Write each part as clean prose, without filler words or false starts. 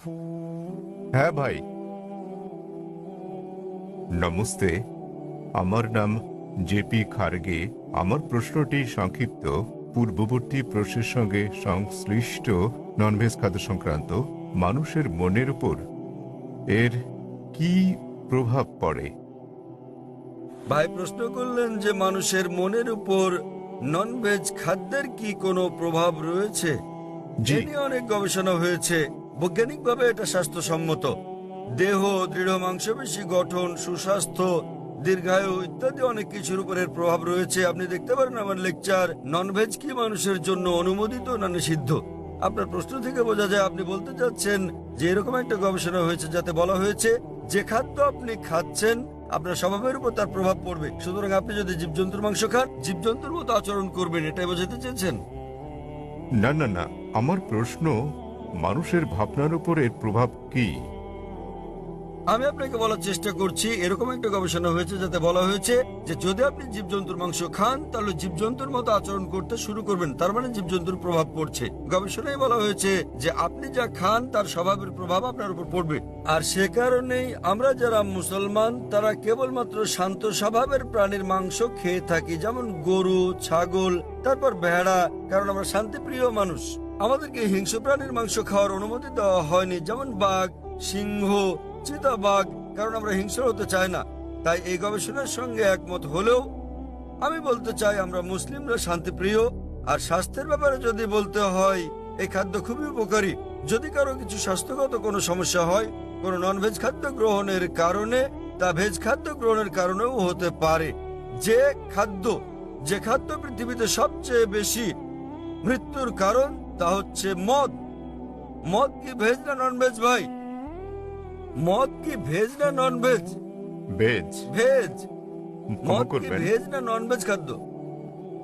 হ্যাঁ ভাই, নমস্তে। আমার নাম জেপি খারগে। আমার প্রশ্নটি সংক্ষিপ্ত। পূর্ববর্তী প্রশ্নের সঙ্গে সংশ্লিষ্ট ননভেজ খাদ্য সংক্রান্ত মানুষের মনের উপর এর কি প্রভাব পড়ে? ভাই প্রশ্ন করলেন যে মানুষের মনের উপর ননভেজ খাদ্যের কি কোনো প্রভাব রয়েছে। জি। এ নিয়ে অনেক গবেষণা হয়েছে। বৈজ্ঞানিকভাবে এটা স্বাস্থ্যসম্মত। দেহ, দৃঢ় মাংসপেশি গঠন, সুস্বাস্থ্য, দীর্ঘায়ু ইত্যাদি অনেক কিছুর উপরের প্রভাব রয়েছে। আপনি দেখতে পারেন আমার লেকচার ননভেজ কি মানুষের জন্য অনুমোদিত না নিষিদ্ধ। আপনার প্রশ্ন থেকে বোঝা যায় আপনি বলতে চাচ্ছেন যে এরকম একটা গবেষণা হয়েছে যাতে বলা হয়েছে যে খাদ্য আপনি খাচ্ছেন আপনার স্বভাবের উপর তার প্রভাব পড়বে। সুতরাং আপনি যদি জীবজন্তুর মাংস খান, জীবজন্তুর মতো আচরণ করবেন, এটাই বোঝাতে চেয়েছেন? না না না, আমার প্রশ্ন মানুষের ভাবনার উপর এর প্রভাব কি? আমি আপনাকে বলার চেষ্টা করছি এরকম একটা গবেষণা হয়েছে যাতে বলা হয়েছে যে যদি আপনি জীবজন্তুর মাংস খান তাহলে জীবজন্তুর মতো আচরণ করতে শুরু করবেন, তার মানে জীবজন্তুর প্রভাব পড়ছে। গবেষণায় বলা হয়েছে যে আপনি যা খান তার স্বভাবের প্রভাব আপনার উপর পড়বে। আর সে কারণেই আমরা যারা মুসলমান তারা কেবলমাত্র শান্ত স্বভাবের প্রাণীর মাংস খেয়ে থাকি, যেমন গরু, ছাগল, তারপর ভেড়া, কারণ আমরা শান্তিপ্রিয় মানুষ। আমাদেরকে হিংস্র প্রাণীর মাংস খাওয়ার অনুমতি দেওয়া হয়নি, যেমন বাঘ, সিংহ, চিতাবাঘ, কারণ আমরা হিংস্র হতে চাই না। তাই এই গবেষণার সঙ্গে একমত হলেও আমি বলতে চাই আমরা মুসলিমরা শান্তিপ্রিয়। আর স্বাস্থ্যের ব্যাপারে যদি বলতে হয়, এই খাদ্য খুবই উপকারী। যদি কারো কিছু স্বাস্থ্যগত কোনো সমস্যা হয় কোনো ননভেজ খাদ্য গ্রহণের কারণে, তা ভেজ খাদ্য গ্রহণের কারণেও হতে পারে। যে খাদ্য পৃথিবীতে সবচেয়ে বেশি মৃত্যুর কারণ তা হচ্ছে মদ। মদ কি ভেজ না ননভেজ ভাই? মদ কি ভেজ না ননভেজ? ভেজ। ভেজ। ক্ষমা মদ কি করবেন, ভেজ না ননভেজ খাদ্য?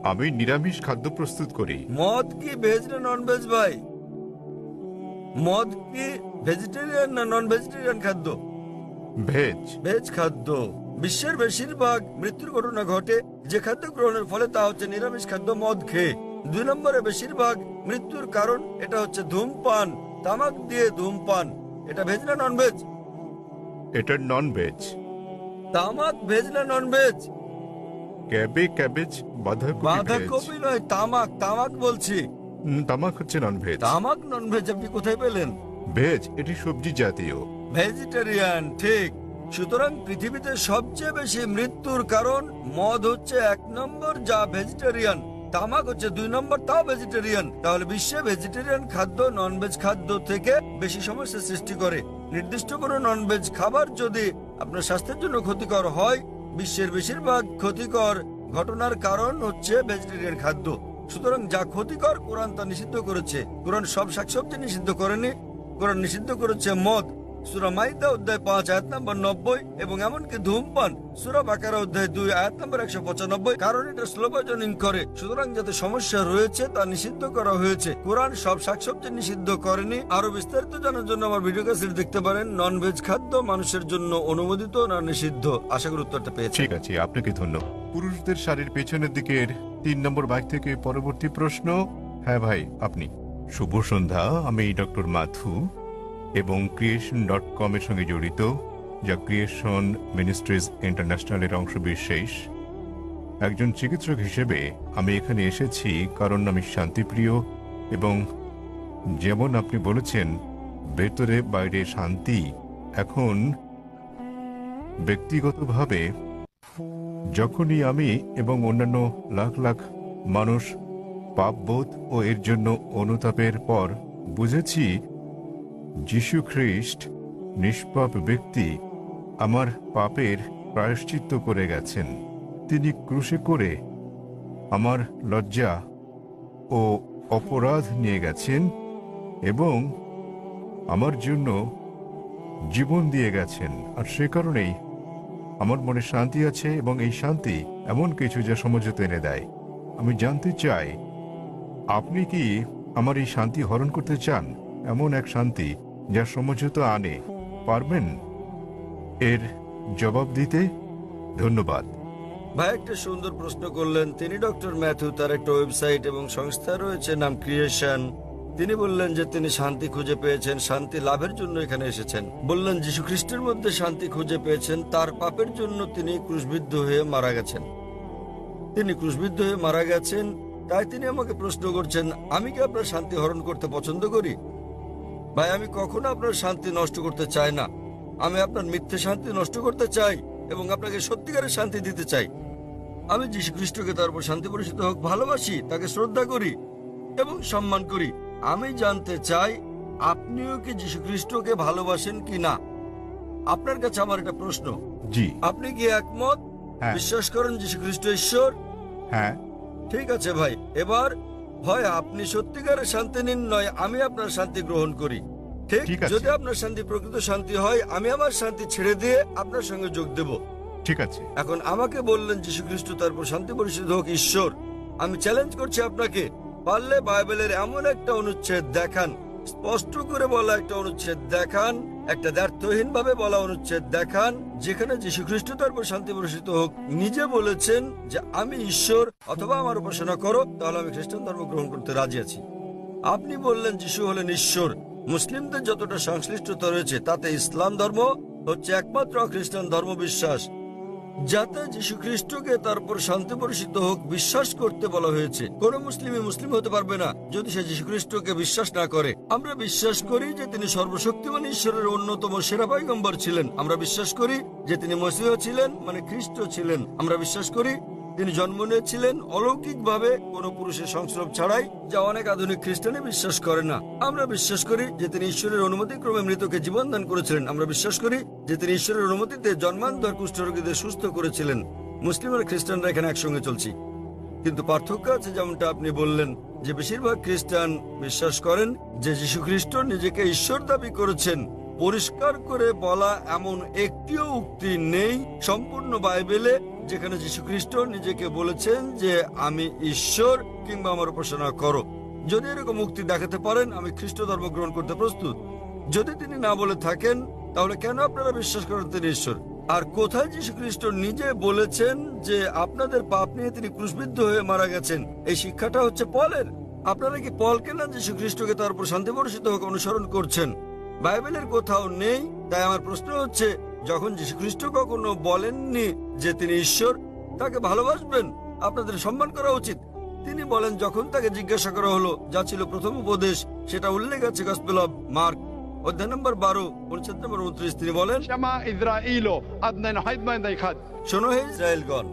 আমি নিরামিষ খাদ্য প্রস্তুত করি। মদ কি ভেজ না ননভেজ ভাই? মদ কি ভেজিটেরিয়ান না নন ভেজিটেরিয়ান খাদ্য? ভেজ। ভেজ খাদ্য। বিশ্বের বেশিরভাগ মৃত্যুর ঘটনা ঘটে যে খাদ্য গ্রহণের ফলে, তা হচ্ছে নিরামিষ খাদ্য মদ খেয়ে। 2 নম্বরে বেশিরভাগ মৃত্যুর কারণ এটা হচ্ছে ধূমপান, তামাক দিয়ে ধূমপান। এটা ভেজ না ননভেজ? এটা নন ভেজ। তামাক ভেজ না ননভেজ? ক্যাবেজ বাঁধাকপি ভেজ। বাঁধাকপি নয়, তামাক। তামাক বলছি। তামাক হচ্ছে নন ভেজ। তামাক ননভেজ আপনি কোথায় পেলেন? ভেজ এটি সবজি জাতীয়। ভেজিটেরিয়ান, ঠিক। সুতরাং পৃথিবীতে সবচেয়ে বেশি মৃত্যুর কারণ মদ হচ্ছে 1 নম্বর, যা ভেজিটেরিয়ান। তামাক হচ্ছে 2 নম্বর, তাও ভেজিটেরিয়ান। তাহলে বিশ্বে ভেজিটেরিয়ান খাদ্য ননভেজ খাদ্য থেকে বেশি সমস্যা সৃষ্টি করে। নির্দিষ্ট কোনো ননভেজ খাবার যদি আপনার স্বাস্থ্যের জন্য ক্ষতিকর হয়, বিশ্বের বেশিরভাগ ক্ষতিকর ঘটনার কারণ হচ্ছে ভেজিটেরিয়ান খাদ্য। সুতরাং যা ক্ষতিকর কোরআন তা নিষিদ্ধ করেছে। কোরআন সব শাকসবজি নিষিদ্ধ করেনি, কোরআন নিষিদ্ধ করেছে মদ। সূরা মাইদা অধ্যায় 5 আয়াত নম্বর 90, এবং এমনকি ধূমপান সূরা বাকারা অধ্যায় 2 আয়াত নম্বর 195, কারণ এটা স্লো পয়জনিং করে। সুতরাং যাতে সমস্যা রয়েছে তা নিষিদ্ধ করা হয়েছে। কোরআন সব শাকসবজি নিষিদ্ধ করেনি। আরো বিস্তারিত জানার জন্য আমার ভিডিও ক্যাসেট দেখতে পারেন ননভেজ খাদ্য মানুষের জন্য অনুমোদিত না নিষিদ্ধ। আশা করি উত্তরটা পেয়েছেন। ঠিক আছে, আপনাকে ধন্যবাদ। পুরুষদের শাড়ির পেছনের দিকের 3 নম্বর বাইক থেকে পরবর্তী প্রশ্ন। হ্যাঁ ভাই, আপনি। শুভ সন্ধ্যা, আমি ডক্টর মাথু এবং creation.com এর সঙ্গে জড়িত, যা ক্রিয়েশন মিনিস্ট্রিজ ইন্টারন্যাশনালের অংশ বিশেষ। একজন চিকিৎসক হিসেবে আমি এখানে এসেছি কারণ আমি শান্তিপ্রিয়, এবং যেমন আপনি বলেছেন ভেতরে বাইরে শান্তি। এখন ব্যক্তিগতভাবে যখনই আমি এবং অন্যান্য লাখ লাখ মানুষ পাপবোধ ও এর জন্য অনুতাপের পর বুঝেছি যীশু খ্রিস্ট নিষ্পাপ ব্যক্তি আমার পাপের প্রায়শ্চিত্ত করে গেছেন। তিনি ক্রুশে করে আমার লজ্জা ও অপরাধ নিয়ে গেছেন এবং আমার জন্য জীবন দিয়ে গেছেন। আর সে কারণেই আমার মনে শান্তি আছে, এবং এই শান্তি এমন কিছু যা সমঝোতা এনে দেয়। আমি জানতে চাই, আপনি কি আমার এই শান্তি হরণ করতে চান? এমন এক শান্তি যা সমঝোতা আনে, পারবেন এর জবাব দিতে? ধন্যবাদ। ভাই একটা সুন্দর প্রশ্ন করলেন। তিনি ডক্টর ম্যাথু, তার একটা ওয়েবসাইট এবং সংস্থা রয়েছে নাম ক্রিয়েশন। তিনি বললেন যে তিনি শান্তি খুঁজে পেয়েছেন, শান্তি লাভের জন্য এখানে এসেছেন। বললেন যীশু খ্রিস্টের মধ্যে শান্তি খুঁজে পেয়েছেন, তার পাপের জন্য তিনি ক্রুশবিদ্ধ হয়ে মারা গেছেন। তিনি ক্রুশবিদ্ধ হয়ে মারা গেছেন, তাই তিনি আমাকে প্রশ্ন করছেন, আমি কি আপনার শান্তি হরণ করতে পছন্দ করি? ভাই, আমি কখনো আপনার শান্তি নষ্ট করতে চাই না। আমি আপনার মিথ্যে শান্তি নষ্ট করতে চাই এবং আপনাকে সত্যিকারের শান্তি দিতে চাই। আমি যীশু খ্রিস্টকে তার উপর শান্তি বর্ষিত হোক ভালোবাসি, তাকে শ্রদ্ধা করি এবং সম্মান করি। আমি জানতে চাই আপনিও কি যীশু খ্রিস্টকে ভালোবাসেন কি না। আপনার কাছে আমার একটা প্রশ্ন, জি। আপনি কি একমত? হ্যাঁ। বিশ্বাস করেন যীশু খ্রিস্ট ঈশ্বর? হ্যাঁ। ঠিক আছে ভাই, এবার হয় আপনি সত্যিকারের শান্তি নিন, নয় আমি আপনার শান্তি গ্রহণ করি। ঠিক? ঠিক আছে। যদি আপনার শান্তি প্রকৃত শান্তি হয়, আমি আমার শান্তি ছেড়ে দিয়ে আপনার সঙ্গে যোগ দেব। ঠিক আছে। এখন আমাকে বললেন যীশু খ্রিস্ট তারপর শান্তি পরিষদ হোক ঈশ্বর। আমি চ্যালেঞ্জ করছি আপনাকে, পারলে বাইবেলের এমন একটা অনুচ্ছেদ দেখান, স্পষ্ট করে বলা একটা অনুচ্ছেদ দেখান, একটা দ্ব্যর্থহীন ভাবে বলা অনুচ্ছেদ দেখান, যেখানে যীশু খ্রিস্ট তারপর শান্তি পরিষদ হোক নিজে বলেছেন যে আমি ঈশ্বর, অথবা আমার উপাসনা করো, তাহলে আমি খ্রিস্টান ধর্ম গ্রহণ করতে রাজি আছি। আপনি বললেন যিশু হলেন ঈশ্বর। মুসলিমদের যতটা সংশ্লিষ্টতা রয়েছে তাতে ইসলাম ধর্ম হচ্ছে একমাত্র খ্রিস্টান ধর্ম বিশ্বাস, যাতে যীশু খ্রিস্টকে তারপর শান্তি বর্ষিত হোক বিশ্বাস করতে বলা হয়েছে। কোন মুসলিমই মুসলিম হতে পারবে না যদি সে যীশু খ্রিস্টকে বিশ্বাস না করে। আমরা বিশ্বাস করি যে তিনি সর্বশক্তিমান ঈশ্বরের অন্যতম সেরা পয়গম্বর ছিলেন। আমরা বিশ্বাস করি যে তিনি মসীহ ছিলেন, মানে খ্রিস্ট ছিলেন। আমরা বিশ্বাস করি তিনি জন্ম নিয়েছিলেন অলৌকিকভাবে, কোন পুরুষের সংস্রব ছাড়াই, যা অনেক আধুনিক খ্রিস্টানে বিশ্বাস করে না। আমরা বিশ্বাস করি যে তিনি ঈশ্বরের অনুমতিক্রমে মৃতকে জীবন দান করেছিলেন। আমরা বিশ্বাস করি যে তিনি ঈশ্বরের অনুমতিতে জন্মান্তর কুষ্ঠরোগীদের সুস্থ করেছিলেন। মুসলিম আর খ্রিস্টানরা এখানে একসঙ্গে চলছি, কিন্তু পার্থক্য আছে। যেমনটা আপনি বললেন যে বেশিরভাগ খ্রিস্টান বিশ্বাস করেন যে যীশু খ্রিস্ট নিজেকে ঈশ্বর দাবি করেছেন। পরিষ্কার করে বলা এমন একটিও উক্তি নেই সম্পূর্ণ বাইবেলে যেখানে যীশু খ্রিস্ট নিজেকে বলেছেন যে আমি ঈশ্বর কিংবা আমার উপাসনা করো। যদি এরকম উক্তি দেখাতে পারেন, আমি খ্রিস্ট ধর্ম গ্রহণ করতে প্রস্তুত। যদি তিনি না বলে থাকেন, তাহলে কেন আপনারা বিশ্বাস করেন তিনি ঈশ্বর? আর কোথায় যীশু খ্রিস্ট নিজে বলেছেন যে আপনাদের পাপ নিয়ে তিনি ক্রুশবিদ্ধ হয়ে মারা গেছেন? এই শিক্ষাটা হচ্ছে পলের। আপনারা কি পলকে না যীশু খ্রিস্টকে তার উপর শান্তি বর্ষিত হোক অনুসরণ করছেন? বাইবেলের কোথাও নেই। তাই আমার প্রশ্ন হচ্ছে, যখন যীশু খ্রিস্ট কখনো বলেননি যে তিনি ঈশ্বর, তাকে ভালোবাসবেন, আপনাদের সম্মান করা উচিত। তিনি বলেন, যখন তাকে জিজ্ঞাসা করা হলো, যা ছিল প্রথম উপদেশ, সেটা উল্লেখ আছে গসপেল অফ মার্ক অধ্যায় নম্বর 12 অনুচ্ছেদ নম্বর 29। তিনি বলেন, שמע ইসরাঈলো আদনান হাইদমান দাইখাদ। শোনো হে ইসরায়েলগণ,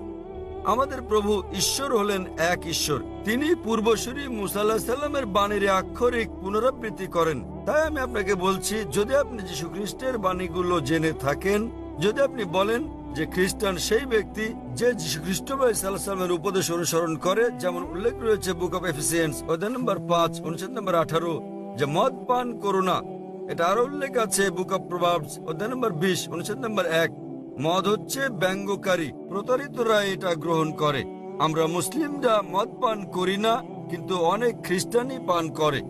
আমাদের প্রভু ঈশ্বর হলেন এক ঈশ্বর। তিনি পূর্বসূরি মুসা আলাইহিস সালামের বাণীর আক্ষরিক পুনরাবৃত্তি করেন। তাই আমি আপনাকে বলছি, যদি আপনি যীশু খ্রিস্টের বাণীগুলো জেনে থাকেন, যদি আপনি বলেন যে খ্রিস্টান সেই ব্যক্তি যে যীশু খ্রিস্ট সাল্লাল্লাহু আলাইহি সাল্লামের উপদেশ অনুসরণ করে, যেমন উল্লেখ রয়েছে বুক অফ এফিসিয়েন্স অধ্যায় নম্বর 5 অনুচ্ছেদ নম্বর 18, যে মদ পান করো না। এটা আরো উল্লেখ আছে বুক অফ প্রভাবস অধ্যায় নম্বর 20 অনুচ্ছেদ নম্বর 1। মদ হচ্ছে ব্যঙ্গকারী, প্রতারিতরা এটা গ্রহণ করে। আমরা মুসলিমরা মদ পান করি না, কিন্তু অনেক খ্রিস্টানই পান করে।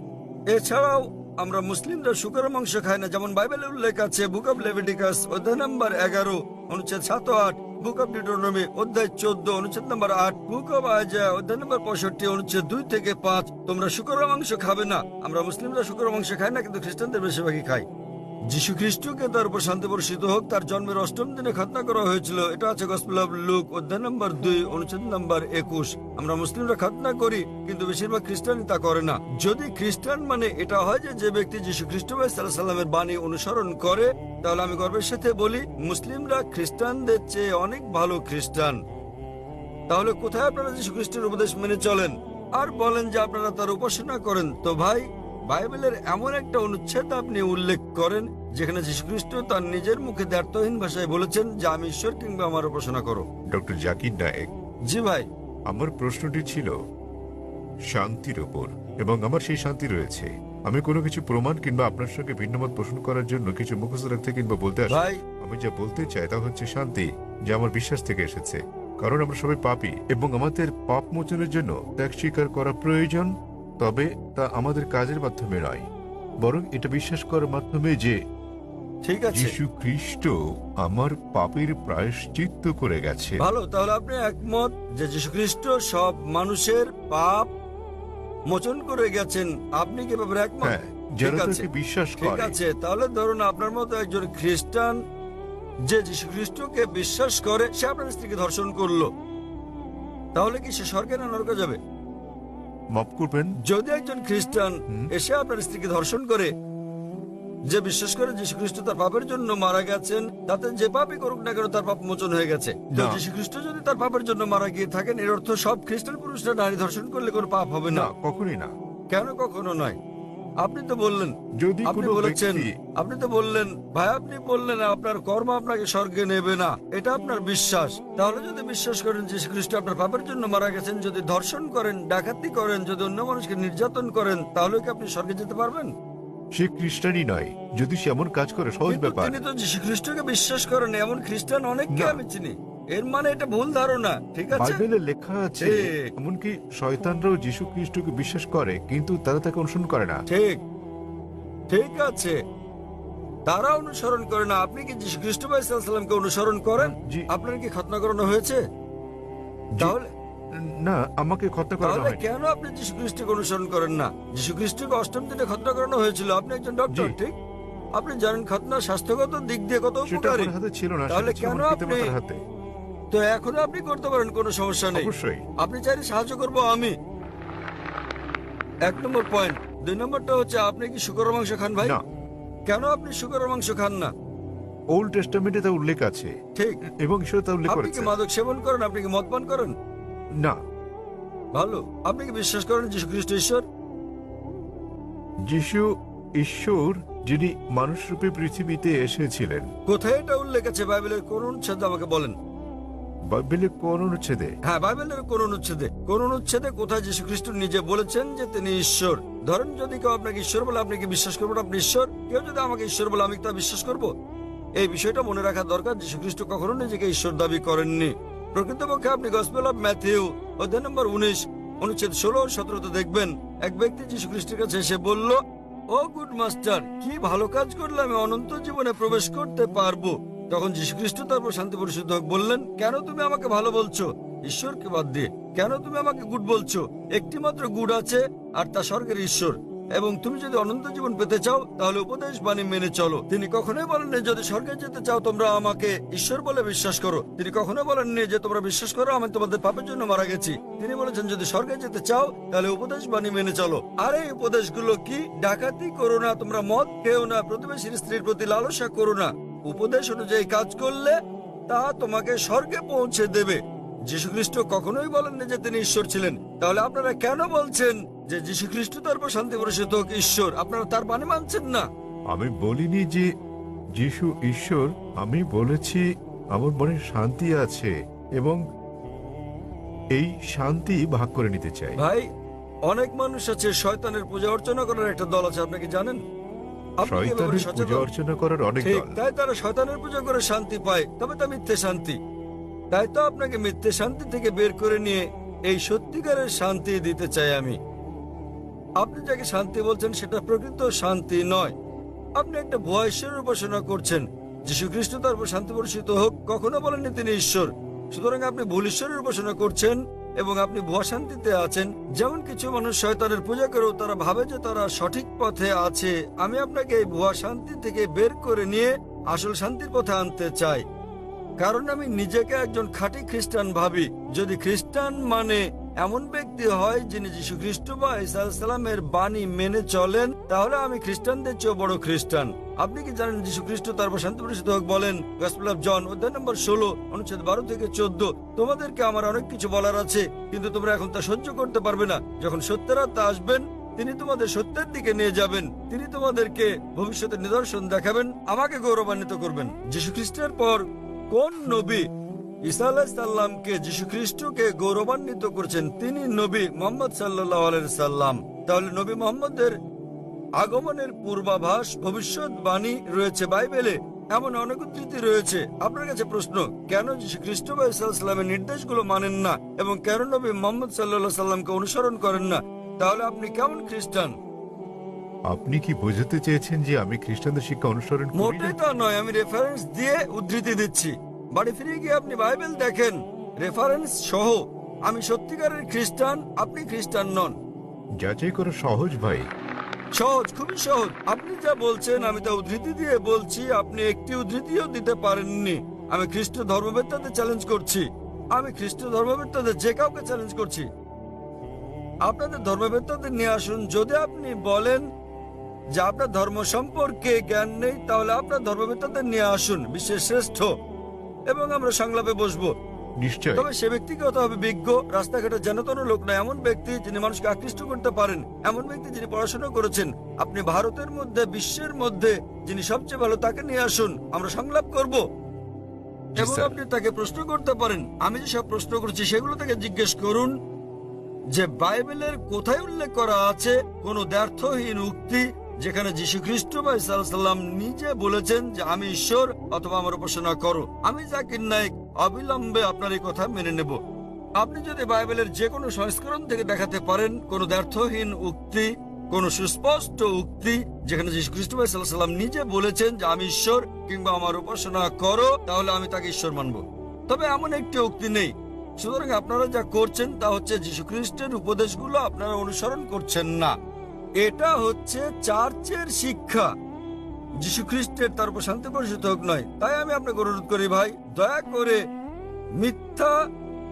এছাড়াও আমরা মুসলিমরা শুকরের মাংস খাই না, যেমন বাইবেলে উল্লেখ আছে বুক অফ লেভিটিকাস অধ্যায় নম্বর 11 অনুচ্ছেদ 7 ও 8, বুক অফ ডিউটেরোনমি অধ্যায় 14 অনুচ্ছেদ নম্বর 8, বুক অফ আইজায়া অধ্যায় নম্বর 65 অনুচ্ছেদ 2 থেকে 5। তোমরা শুকরের মাংস খাবে না। আমরা মুসলিমরা শুকরের মাংস খাই না, কিন্তু খ্রিস্টানদের বেশিরভাগই খায়। যীশু খ্রিস্টকে তার উপর শান্তি বর্ষিত হোক তার জন্মের 8ম দিনে খতনা করা হয়েছিল। এটা আছে গসপেল অফ লুক অধ্যায় নম্বর 2 অনুচ্ছেদ নম্বর 21। আমরা মুসলিমরা খতনা করি, কিন্তু বেশিরভাগ খ্রিস্টানই তা করে না। যদি খ্রিস্টান মানে এটা হয় যে ব্যক্তি যীশু খ্রিস্ট সাল্লাল্লাহু আলাইহি সাল্লামের বাণী অনুসরণ করে, তাহলে আমি গর্বের সাথে বলি মুসলিমরা খ্রিস্টানদের চেয়ে অনেক ভালো খ্রিস্টান। তাহলে কোথায় আপনারা যীশু খ্রিস্টের উপদেশ মেনে চলেন আর বলেন যে আপনারা তার উপাসনা করেন? তো ভাই, বাইবেলের এমন একটা অনুচ্ছেদ আপনি উল্লেখ করেন যেখানে যীশু খ্রিস্ট তার নিজের মুখে দ্ব্যর্থহীন ভাষায় বলেছেন যে আমি ঈশ্বর কিংবা আমার উপাসনা করো। ডক্টর জাকির নায়েক, জি ভাই। আমার প্রশ্নটি ছিল শান্তির উপর, এবং আমার সেই শান্তি রয়েছে। আমি কোনো কিছু প্রমাণ কিংবা আপনার সঙ্গে ভিন্নমত পোষণ করার জন্য কিছু মুখস্থ রাখতে কিংবা বলতে আসি। ভাই, আমি যা বলতে চাই তা হচ্ছে শান্তি, যা আমার বিশ্বাস থেকে এসেছে। কারণ আমরা সবাই পাপী এবং আমাদের পাপ মোচনের জন্য ত্যাগ স্বীকার করা প্রয়োজন। তবে তা আমাদের কাজের মাধ্যমে নয়, বরং এটা বিশ্বাস করার মাধ্যমে যে ঠিক আছে, যীশু খ্রিস্ট আমার পাপের প্রায়শ্চিত্ত করে গেছে। ভালো। তাহলে আপনি একমত যে যীশু খ্রিস্ট সব মানুষের পাপ মোচন করে গেছেন, আপনি কি ব্যাপারে একমত? হ্যাঁ, ঠিক যারা আছে, তাকে বিশ্বাস ঠিক করে। আছে। তাহলে ধরুন আপনার মতো একজন খ্রিস্টান যে যীশু খ্রিস্টকে বিশ্বাস করে, সে আপনার স্ত্রীকে ধর্ষণ করলো, তাহলে কি সে স্বর্গে না নরকে যাবে? মাফ করবেন, যদি একজন খ্রিস্টান এসে আপনার স্ত্রীকে ধর্ষণ করে, যে বিশ্বাস করে যীশু খ্রিস্ট তার পাপের জন্য মারা গেছেন, তাতে যে পাপই করুক না কেন তার পাপ মোচন হয়ে গেছে, তো না। যীশু খ্রিস্ট যদি তার পাপের জন্য মারা গিয়ে থাকেন, এর অর্থ সব খ্রিস্টান পুরুষরা নারী ধর্ষণ করলে কোনো পাপ হবে না, না? কখনই না। কেন কখনো নয়? আপনি তো বললেন, যদি আপনি কোনো বলেছেন, ব্যক্তি আপনি তো বললেন ভাই, আপনি বললেন আপনার কর্ম আপনাকে স্বর্গে নেবে না, এটা আপনার বিশ্বাস। তাহলে যদি বিশ্বাস করেন যীশু খ্রিস্ট আপনার পাপের জন্য মারা গেছেন, যদি ধর্ষণ করেন, ডাকাতি করেন, যদি অন্য মানুষকে নির্যাতন করেন, তাহলে কি আপনি স্বর্গে যেতে পারবেন? সে খ্রিস্টানই নয়, যদি সে এমন কাজ করে, সহজ কিন্তু ব্যাপার। তিনি তো যীশু খ্রিস্টকে বিশ্বাস করেন, এমন খ্রিস্টান অনেককে না। আমি চিনি। এর মানে এটা ভুল ধারণা, ঠিক আছে? বাইবেলে লেখা আছে, ঠিক। এমনকি শয়তানরাও যীশু খ্রিস্টকে বিশ্বাস করে, কিন্তু তারা তাকে অনুসরণ করে না। ঠিক, ঠিক আছে, তারা অনুসরণ করে না। আপনি কি যীশু খ্রিস্ট সাল্লামকে অনুসরণ করেন? জি। আপনার কি খতনা করানো হয়েছে? জি। তাহলে না, আমাকে খতনা করানো তাহলে হয়নি। কেন আপনি যীশু খ্রিস্টকে অনুসরণ করেন না? যীশু খ্রিস্টকে অষ্টম দিনে খতনা করানো হয়েছিল। আপনি একজন ডক্টর, জি। ঠিক? আপনি জানেন খতনা স্বাস্থ্যগত দিক দিয়ে কত সেটা উপকারী। আমার হাতে ছিল না, তাহলে সেটা ছিল কেন আমার আপনি- পিতামাতার হাতে। তো এখনো আপনি করতে পারেন, কোনো সমস্যা নেই। অবশ্যই। আপনি চাইলে সাহায্য করবো আমি। 1 নম্বর পয়েন্ট। 2 নম্বরটা হচ্ছে, আপনি কি শুকরের মাংস খান ভাই? না, কেন আপনি শুকরের মাংস খান না? ওল্ড টেস্টামেন্টে তা উল্লেখ আছে ঠিক। এবং ঈশ্বর তা উল্লেখ আপনি কি করেছে। মাদক সেবন করেন? আপনি কি মদ পান করেন? না, ভালো। আপনি কি বিশ্বাস করেন যীশু খ্রিস্ট ঈশ্বর? যিশু ঈশ্বর, যিনি মানুষ রূপে পৃথিবীতে এসেছিলেন। কোথায় এটা উল্লেখ আছে বাইবেলের কোন অনুচ্ছেদে আমাকে বলেন? বাইবেলে কোন অনুচ্ছেদে? হ্যাঁ, বাইবেলের কোন অনুচ্ছেদে? কোন অনুচ্ছেদে কোথায় যীশু খ্রিস্ট নিজে বলেছেন যে তিনি ঈশ্বর? ধরেন যদি কেউ আপনাকে ঈশ্বর বলে, আপনি কি বিশ্বাস করবেন আপনি ঈশ্বর? কেউ যদি আমাকে ঈশ্বর বলে, আমি তা বিশ্বাস করব? এই বিষয়টা মনে রাখা দরকার। যীশু খ্রিস্ট কখনো নিজেকে ঈশ্বর দাবি করেননি। প্রকৃতপক্ষে আপনি গসপেল অফ ম্যাথিউ অধ্যায় নম্বর 19 অনুচ্ছেদ 16 ও 17 দেখবেন, এক ব্যক্তি যীশু খ্রিস্টের কাছে এসে বলল, ও গুড মাস্টার, কি ভালো কাজ করলে আমি অনন্ত জীবনে প্রবেশ করতে পারবো? তখন যীশু খ্রিস্ট তারপর শান্তি পরিশুদ্ধ হোক বললেন, কেন তুমি আমাকে ভালো বলছো ঈশ্বরকে বাদ দিয়ে? কেন তুমি আমাকে গুড বলছো? একটি মাত্র গুড আছে, আর তা স্বর্গের ঈশ্বর। এবং তুমি যদি অনন্ত জীবন পেতে চাও, তাহলে উপদেশ বাণী মেনে চলো। তিনি কখনোই বলেননি যদি স্বর্গে যেতে চাও তোমরা আমাকে ঈশ্বর বলে বিশ্বাস করো। তিনি কখনোই বলেননি যে তোমরা বিশ্বাস করো আমি তোমাদের পাপের জন্য মারা গেছি। তিনি বলেছেন যদি স্বর্গে যেতে চাও তাহলে উপদেশ বাণী মেনে চলো। আর এই উপদেশগুলো কি? ডাকাতি করো না, তোমরা মদ খেও না, প্রতিবেশীর স্ত্রীর প্রতি লালসা করো না। উপদেশ অনুযায়ী কাজ করলে তা তোমাকে স্বর্গে পৌঁছে দেবে। যীশু খ্রিস্ট কখনোই বলেননি যে তিনি ঈশ্বর ছিলেন। তাহলে আপনারা কেন বলছেন যে যীশু খ্রিস্ট তারপর শান্তি পরিষদ হোক ঈশ্বর? আপনারা তার বাণী মানছেন না। আমি বলিনি যে যিশু ঈশ্বর, আমি বলেছি আমার মনে শান্তি আছে এবং এই শান্তি ভাগ করে নিতে চাই। ভাই, অনেক মানুষ আছে শয়তানের পূজা অর্চনা করার একটা দল আছে, আপনি কি জানেন? আপনি কি এ ব্যাপারে শয়তানের সচেতন? পূজা অর্চনা করার অনেক ঠিক, দল। তাই তারা শয়তানের পূজা করে শান্তি পায়, তবে তা মিথ্যে শান্তি। তাই তো আপনাকে মিথ্যে শান্তি থেকে বের করে নিয়ে এই সত্যিকারের শান্তি দিতে চাই আমি। আপনি যাকে শান্তি বলছেন সেটা প্রকৃত শান্তি নয়। আপনি একটা ভুয়া ঈশ্বরের উপাসনা করছেন। যীশু খ্রিস্ট তার উপর শান্তি বর্ষিত হোক কখনো বলেননি তিনি ঈশ্বর। সুতরাং আপনি ভুল ঈশ্বরের উপাসনা করছেন এবং আপনি ভুয়া শান্তিতে আছেন। যেমন কিছু মানুষ শয়তানের পূজা করেও তারা ভাবে যে তারা সঠিক পথে আছে। আমি আপনাকে এই ভুয়া শান্তি থেকে বের করে নিয়ে আসল শান্তির পথে আনতে চাই, কারণ আমি নিজেকে একজন খাঁটি খ্রিস্টান ভাবি। যদি খ্রিস্টান মানে এমন ব্যক্তি হয় যিনি যীশু খ্রিস্ট বা ঈসা আলাইহিস সালামের বাণী মেনে চলেন, তাহলে আমি খ্রিস্টানদের চেয়েও বড় খ্রিস্টান। আপনি কি জানেন যীশু খ্রিস্ট তারপর শান্তি পরিষদ হোক বলেন গসপেল অফ জন অধ্যায় নম্বর 16 অনুচ্ছেদ 12 থেকে 14, তোমাদেরকে আমার অনেক কিছু বলার আছে, কিন্তু তোমরা এখন তা সহ্য করতে পারবে না। যখন সত্যের আত্মা আসবেন তিনি তোমাদের সত্যের দিকে নিয়ে যাবেন। তিনি তোমাদেরকে ভবিষ্যতের নিদর্শন দেখাবেন, আমাকে গৌরবান্বিত করবেন। যীশু খ্রিস্টের পর কোন নবী ঈসা আলাইহিস সালামকে যীশু খ্রিস্টকে গৌরবান্বিত করেছেন? তিনি নবী মুহাম্মদ সাল্লাল্লাহু আলাইহি সাল্লাম। তাহলে নবী মুহাম্মদের আগমনের পূর্বাভাস ভবিষ্যৎবাণী রয়েছে বাইবেলে, এমন অনেক উদ্ধৃতি রয়েছে। আপনার কাছে প্রশ্ন, কেন যীশু খ্রিস্ট বা ঈসা আলাইহিস সালামের নির্দেশগুলো মানেন না এবং কেন নবী মুহাম্মদ সাল্লাল্লাহু আলাইহি সাল্লামকে অনুসরণ করেন না? তাহলে আপনি কেমন খ্রিস্টান? আপনি কি বোঝাতে চেয়েছেন যে আমি খ্রিস্টানদের শিক্ষা অনুসরণ করি না? মোটেই তা নয়, আমি রেফারেন্স দিয়ে উদ্ধৃতি দিচ্ছি। বাড়ি ফিরে গিয়ে আপনি বাইবেল দেখেন রেফারেন্স সহ। আমি সত্যিকারের খ্রিস্টান, আপনি খ্রিস্টান নন। যাচাই করা সহজ ভাই। সহজ, খুবই সহজ। আপনি যা বলছেন আমি তা উদ্ধৃতি দিয়ে বলছি, আপনি একটি উদ্ধৃতিও দিতে পারেননি। আমি খ্রিস্ট ধর্মবেত্তাদের চ্যালেঞ্জ করছি, আমি খ্রিস্ট ধর্মবেত্তাদের যে কাউকে চ্যালেঞ্জ করছি। আপনাদের ধর্মবেত্তাদের নিয়ে আসুন। যদি আপনি বলেন যে আপনার ধর্ম সম্পর্কে জ্ঞান নেই, তাহলে আপনার ধর্মবেত্তাদের নিয়ে আসুন, বিশ্বের শ্রেষ্ঠ, এবং আমরা সংলাপে বসবো। নিশ্চয়। তবে সে ব্যক্তিকে হতে হবে বিজ্ঞ, রাস্তাঘাটে জানাতন লোক নয়, এমন ব্যক্তি যিনি মানুষকে আকৃষ্ট করতে পারেন, এমন ব্যক্তি যিনি পড়াশোনা করেছেন। আপনি ভারতের মধ্যে, বিশ্বের মধ্যে যিনি সবচেয়ে ভালো, তাকে নিয়ে আসুন, আমরা সংলাপ করব। জি, এবং স্যার। আপনি তাকে প্রশ্ন করতে পারেন। আমি যে সব প্রশ্ন করছি সেগুলো তাকে জিজ্ঞেস করুন যে বাইবেলের কোথায় উল্লেখ করা আছে কোন দ্ব্যর্থহীন উক্তি যেখানে যীশু খ্রিস্ট বা ঈসা আলাইহিস সালাম নিজে বলেছেন যে আমি ঈশ্বর অথবা আমার উপাসনা করো। আমি জাকির নায়েক অবিলম্বে আপনার এই কথা মেনে নেব। আপনি যদি বাইবেলের যে কোনো সংস্করণ থেকে দেখাতে পারেন কোন দ্ব্যর্থহীন উক্তি, কোন সুস্পষ্ট উক্তি যেখানে যীশু খ্রিস্ট বা ঈসা আলাইহিস সালাম নিজে বলেছেন যে আমি ঈশ্বর কিংবা আমার উপাসনা করো, তাহলে আমি তাকে ঈশ্বর মানব। তবে এমন একটি উক্তি নেই। সুতরাং আপনারা যা করছেন তা হচ্ছে যীশু খ্রিস্টের উপদেশগুলো আপনারা অনুসরণ করছেন না। এটা হচ্ছে চার্চের শিক্ষা, যীশু খ্রিস্টের তার উপর শান্তি বর্ষিত হোক নয়। তাই আমি আপনাকে অনুরোধ করি ভাই, দয়া করে মিথ্যা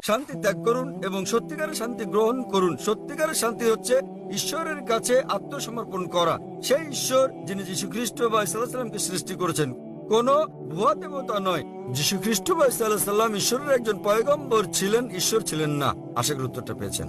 শান্তি ত্যাগ করুন এবং সত্যিকারের শান্তি গ্রহণ করুন। সত্যিকারের শান্তি হচ্ছে ঈশ্বরের কাছে আত্মসমর্পণ করা, সেই ঈশ্বর যিনি যীশু খ্রিস্ট বা ঈসা আলাইহিস সালামকে সৃষ্টি করেছেন, কোন ভুয়া দেবতা নয়। যীশু খ্রিস্ট বা ঈসা আলাইহিস সালাম ঈশ্বরের একজন পয়গম্বর ছিলেন, ঈশ্বর ছিলেন না। আশা করি উত্তরটা পেয়েছেন।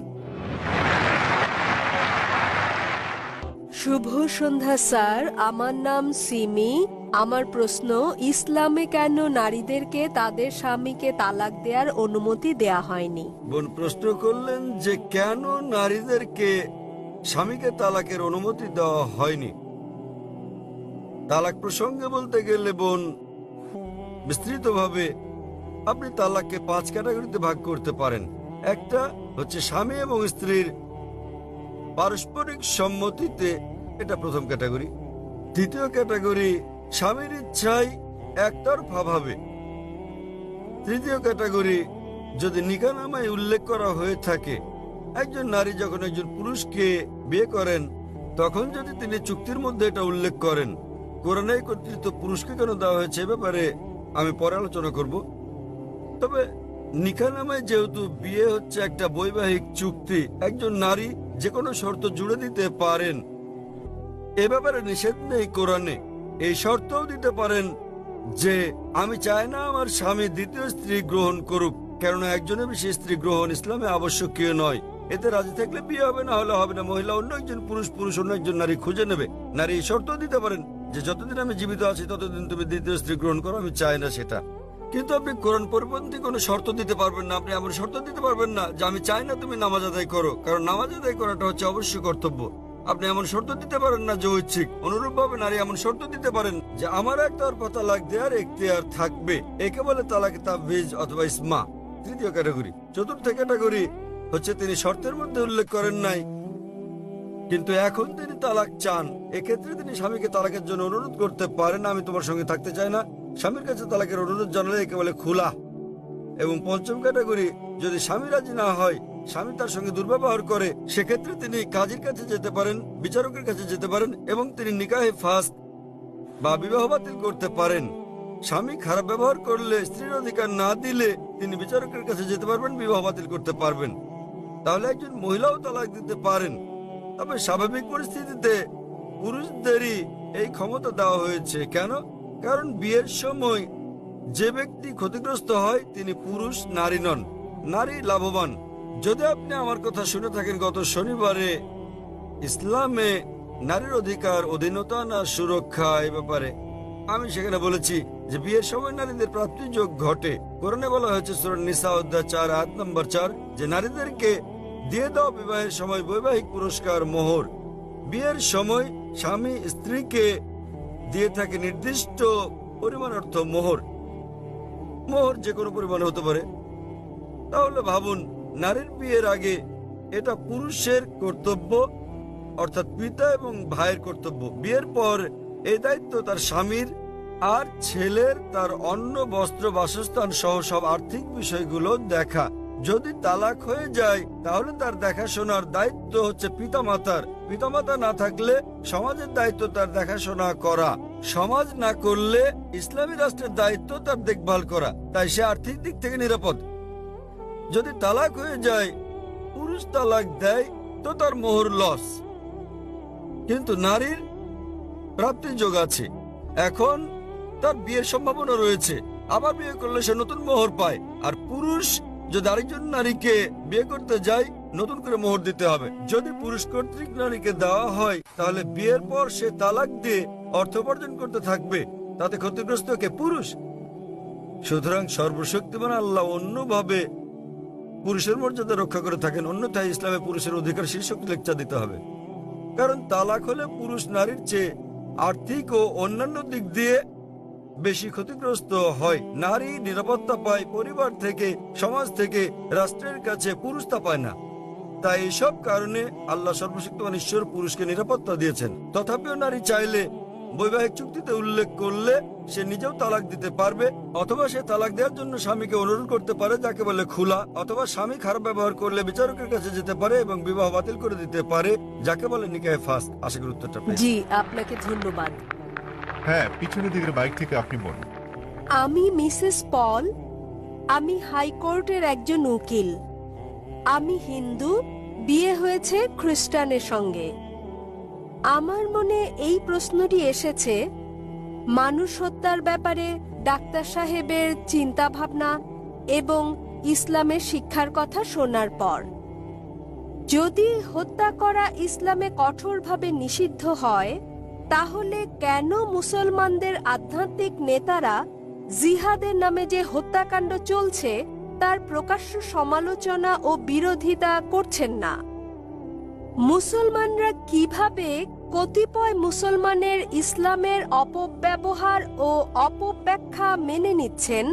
শুভ সন্ধ্যা স্যার, আমার নাম সিমি। আমার প্রশ্ন, ইসলামে কেন নারীদেরকে তাদের স্বামীকে তালাক দেওয়ার অনুমতি দেয়া হয়নি? বোন প্রশ্ন করলেন যে কেন নারীদেরকে স্বামীকে তালাকের অনুমতি দেওয়া হয়নি। তালাক প্রসঙ্গে বলতে গেলে বোন, বিস্তৃতভাবে আপনি তালাককে 5 ক্যাটাগরিতে ভাগ করতে পারেন। একটা হচ্ছে স্বামী এবং স্ত্রীর পারস্পরিক সম্মতিতে, এটা প্রথম ক্যাটাগরি। দ্বিতীয় ক্যাটাগরি স্বামীর ইচ্ছায় একতরফা ভাবে। তৃতীয় ক্যাটাগরি যদি নিকাহনামায় উল্লেখ করা হয়ে থাকে, একজন নারী যখন একজন পুরুষকে বিয়ে করেন তখন যদি তিনি চুক্তির মধ্যে এটা উল্লেখ করেন। কোরআনে কর্তৃত্ব পুরুষকে কেন দেওয়া হয়েছে এ ব্যাপারে আমি পরে আলোচনা করব। তবে নিকাহনামায় যেহেতু বিয়ে হচ্ছে একটা বৈবাহিক চুক্তি, একজন নারী যে কোনো শর্ত জুড়ে দিতে পারেন, এ ব্যাপারে নিষেধ নেই কোরআনে। এই শর্তও দিতে পারেন যে আমি চাই না আমার স্বামী দ্বিতীয় স্ত্রী গ্রহণ করুক, কেননা একজনের বেশি স্ত্রী গ্রহণ ইসলামে আবশ্যকীয় নয়। এতে রাজি থাকলে বিয়ে হবে, না হলে হবে না। মহিলা অন্য একজন পুরুষ, পুরুষ অন্য একজন নারী খুঁজে নেবে। নারী এই শর্তও দিতে পারেন যে যতদিন আমি জীবিত আছি ততদিন তুমি দ্বিতীয় স্ত্রী গ্রহণ করো, আমি চাই না সেটা। কিন্তু আপনি কোরআন পরিপন্থী কোনো শর্ত দিতে পারবেন না। আপনি এমন শর্ত দিতে পারবেন না যে আমি চাই না তুমি নামাজ আদায় করো, কারণ নামাজ আদায় করাটা হচ্ছে অবশ্যই কর্তব্য। আপনি এমন শর্ত দিতে পারেন না যে ঐচ্ছিক। অনুরূপভাবে নারী এমন শর্ত দিতে পারেন যে আমার একতরফা তালাক দেওয়ার এখতিয়ার থাকবে, একে বলে তালাক তাবীজ অথবা ইসমা। তৃতীয় ক্যাটাগরি। চতুর্থ ক্যাটাগরি হচ্ছে তিনি শর্তের মধ্যে উল্লেখ করেন নাই, কিন্তু এখন তিনি তালাক চান। এক্ষেত্রে তিনি স্বামীকে তালাকের জন্য অনুরোধ করতে পারেন, আমি তোমার সঙ্গে থাকতে চাই না। স্বামীর কাছে তালাকের অনুরোধ জানালে একে বলে খুলা। এবং পঞ্চম ক্যাটাগরি, যদি স্বামী রাজি না হয়, স্বামী তার সঙ্গে দুর্ব্যবহার করে, সেক্ষেত্রে তিনি কাজীর কাছে যেতে পারেন, বিচারকের কাছে যেতে পারেন এবং তিনি নিকাহে ফাস্ক বা বিবাহ বাতিল করতে পারেন। স্বামী খারাপ ব্যবহার করলে, স্ত্রীর অধিকার না দিলে তিনি বিচারকের কাছে যেতে পারবেন, বিবাহ বাতিল করতে পারবেন। তাহলে একজন মহিলাও তালাক দিতে পারেন। তবে স্বাভাবিক পরিস্থিতিতে পুরুষদেরই এই ক্ষমতা দেওয়া হয়েছে। কেন? কারণ বিয়ের সময় যে ব্যক্তি ক্ষতিগ্রস্ত হয় তিনি পুরুষ, নারী নন। নারী লাভবান। যদি আপনি আমার কথা শুনে থাকেন, গত শনিবারে ইসলামে নারীর অধিকার, অধীনতা না সুরক্ষা এ ব্যাপারে আমি সেখানে বলেছি যে বিয়ের সময় নারীদের প্রাপ্তিযোগ ঘটে। কোরআনে বলা হয়েছে সূরা নিসা অধ্যায় 4 আয়াত নম্বর 4 যে নারীদেরকে দিয়ে দাও বিবাহের সময় বৈবাহিক পুরস্কার, মোহর। বিয়ের সময় স্বামী স্ত্রীকে দিয়ে থাকে নির্দিষ্ট পরিমাণ অর্থ মোহর। মোহর যে কোনো পরিমাণে হতে পারে। তাহলে ভাবুন, নারীর বিয়ের আগে এটা পুরুষের কর্তব্য, অর্থাৎ পিতা এবং ভাইয়ের কর্তব্য। বিয়ের পর এই দায়িত্ব তার স্বামীর, আর ছেলের তার অন্ন, বস্ত্র, বাসস্থান সহ সব আর্থিক বিষয়গুলো দেখা। যদি তালাক হয়ে যায় তাহলে তার দেখাশোনার দায়িত্ব হচ্ছে পিতামাতার। পিতামাতা না থাকলে সমাজের দায়িত্ব তার দেখাশোনা করা। সমাজ না করলে ইসলামী রাষ্ট্রের দায়িত্ব তার দেখভাল করা। তাই সে আর্থিক দিক থেকে নিরাপদ। যদি তালাক হয়ে যায়, পুরুষ তালাক দেয়, তো তার মোহর লস। কিন্তু নারীর প্রাপ্তির যোগ আছে। এখন তার বিয়ের সম্ভাবনা রয়েছে, আবার বিয়ে করলে সে নতুন মোহর পায়। আর পুরুষ যদি আরেকজন নারীকে বিয়ে করতে যায়, নতুন করে মোহর দিতে হবে। যদি পুরুষ কর্তৃক নারীকে দেওয়া হয়, তাহলে বিয়ের পর সে তালাক দিয়ে অর্থ উপার্জন করতে থাকবে। তাতে ক্ষতিগ্রস্ত কে? পুরুষ। সুতরাং সর্বশক্তিমান আল্লাহ অন্যভাবে পুরুষের মর্যাদা রক্ষা করে থাকেন। অন্যথায় ইসলামে পুরুষের অধিকার শীর্ষক লেকচার দিতে হবে। কারণ তালাক হলে পুরুষ নারীর চেয়ে আর্থিক ও অন্যান্য দিক দিয়ে বেশি ক্ষতিগ্রস্ত হয়। নারী নিরাপত্তা পায় পরিবার থেকে, সমাজ থেকে, রাষ্ট্রের কাছে। পুরুষ তা পায় না। তাই এসব কারণে আল্লাহ সর্বশক্তিমান ঈশ্বর পুরুষকে নিরাপত্তা দিয়েছেন। তথাপিও নারী চাইলে বৈবাহিক চুক্তিতে উল্লেখ করলে সে নিজেও তালাক দিতে পারবে, অথবা সে তালাক দেওয়ার জন্য স্বামীকে অনুরোধ করতে পারে, যাকে বলে খুলা। অথবা স্বামী খারাপ ব্যবহার করলে বিচারকের কাছে যেতে পারে এবং বিবাহ বাতিল করে দিতে পারে, যাকে বলে নিকাহে ফাস্ক। আশা করি উত্তরটা পেয়েছেন। জি, আপনাকে ধন্যবাদ। হ্যাঁ, পিছনের দিকের বাইক থেকে আপনি বলুন। আমি মিসেস পল। আমি হাইকোর্টের একজন উকিল। আমি হিন্দু, বিয়ে হয়েছে খ্রিস্টানের সঙ্গে। আমার মনে এই প্রশ্নটি এসেছে মানুষ হত্যার ব্যাপারে ডাক্তার সাহেবের চিন্তা ভাবনা এবং ইসলামের শিক্ষার কথা শোনার পর। যদি হত্যা করা ইসলামে কঠোরভাবে নিষিদ্ধ হয়, তাহলে কেন মুসলমানদের আধ্যাত্মিক নেতারা জিহাদের নামে যে হত্যাকাণ্ড চলছে তার প্রকাশ্য সমালোচনা ও বিরোধিতা করছেন না? মুসলমানরা কিভাবে কতিপয় মুসলমানের ইসলামের অপব্যবহার ও অপব্যাখ্যা মেনে নিচ্ছেন,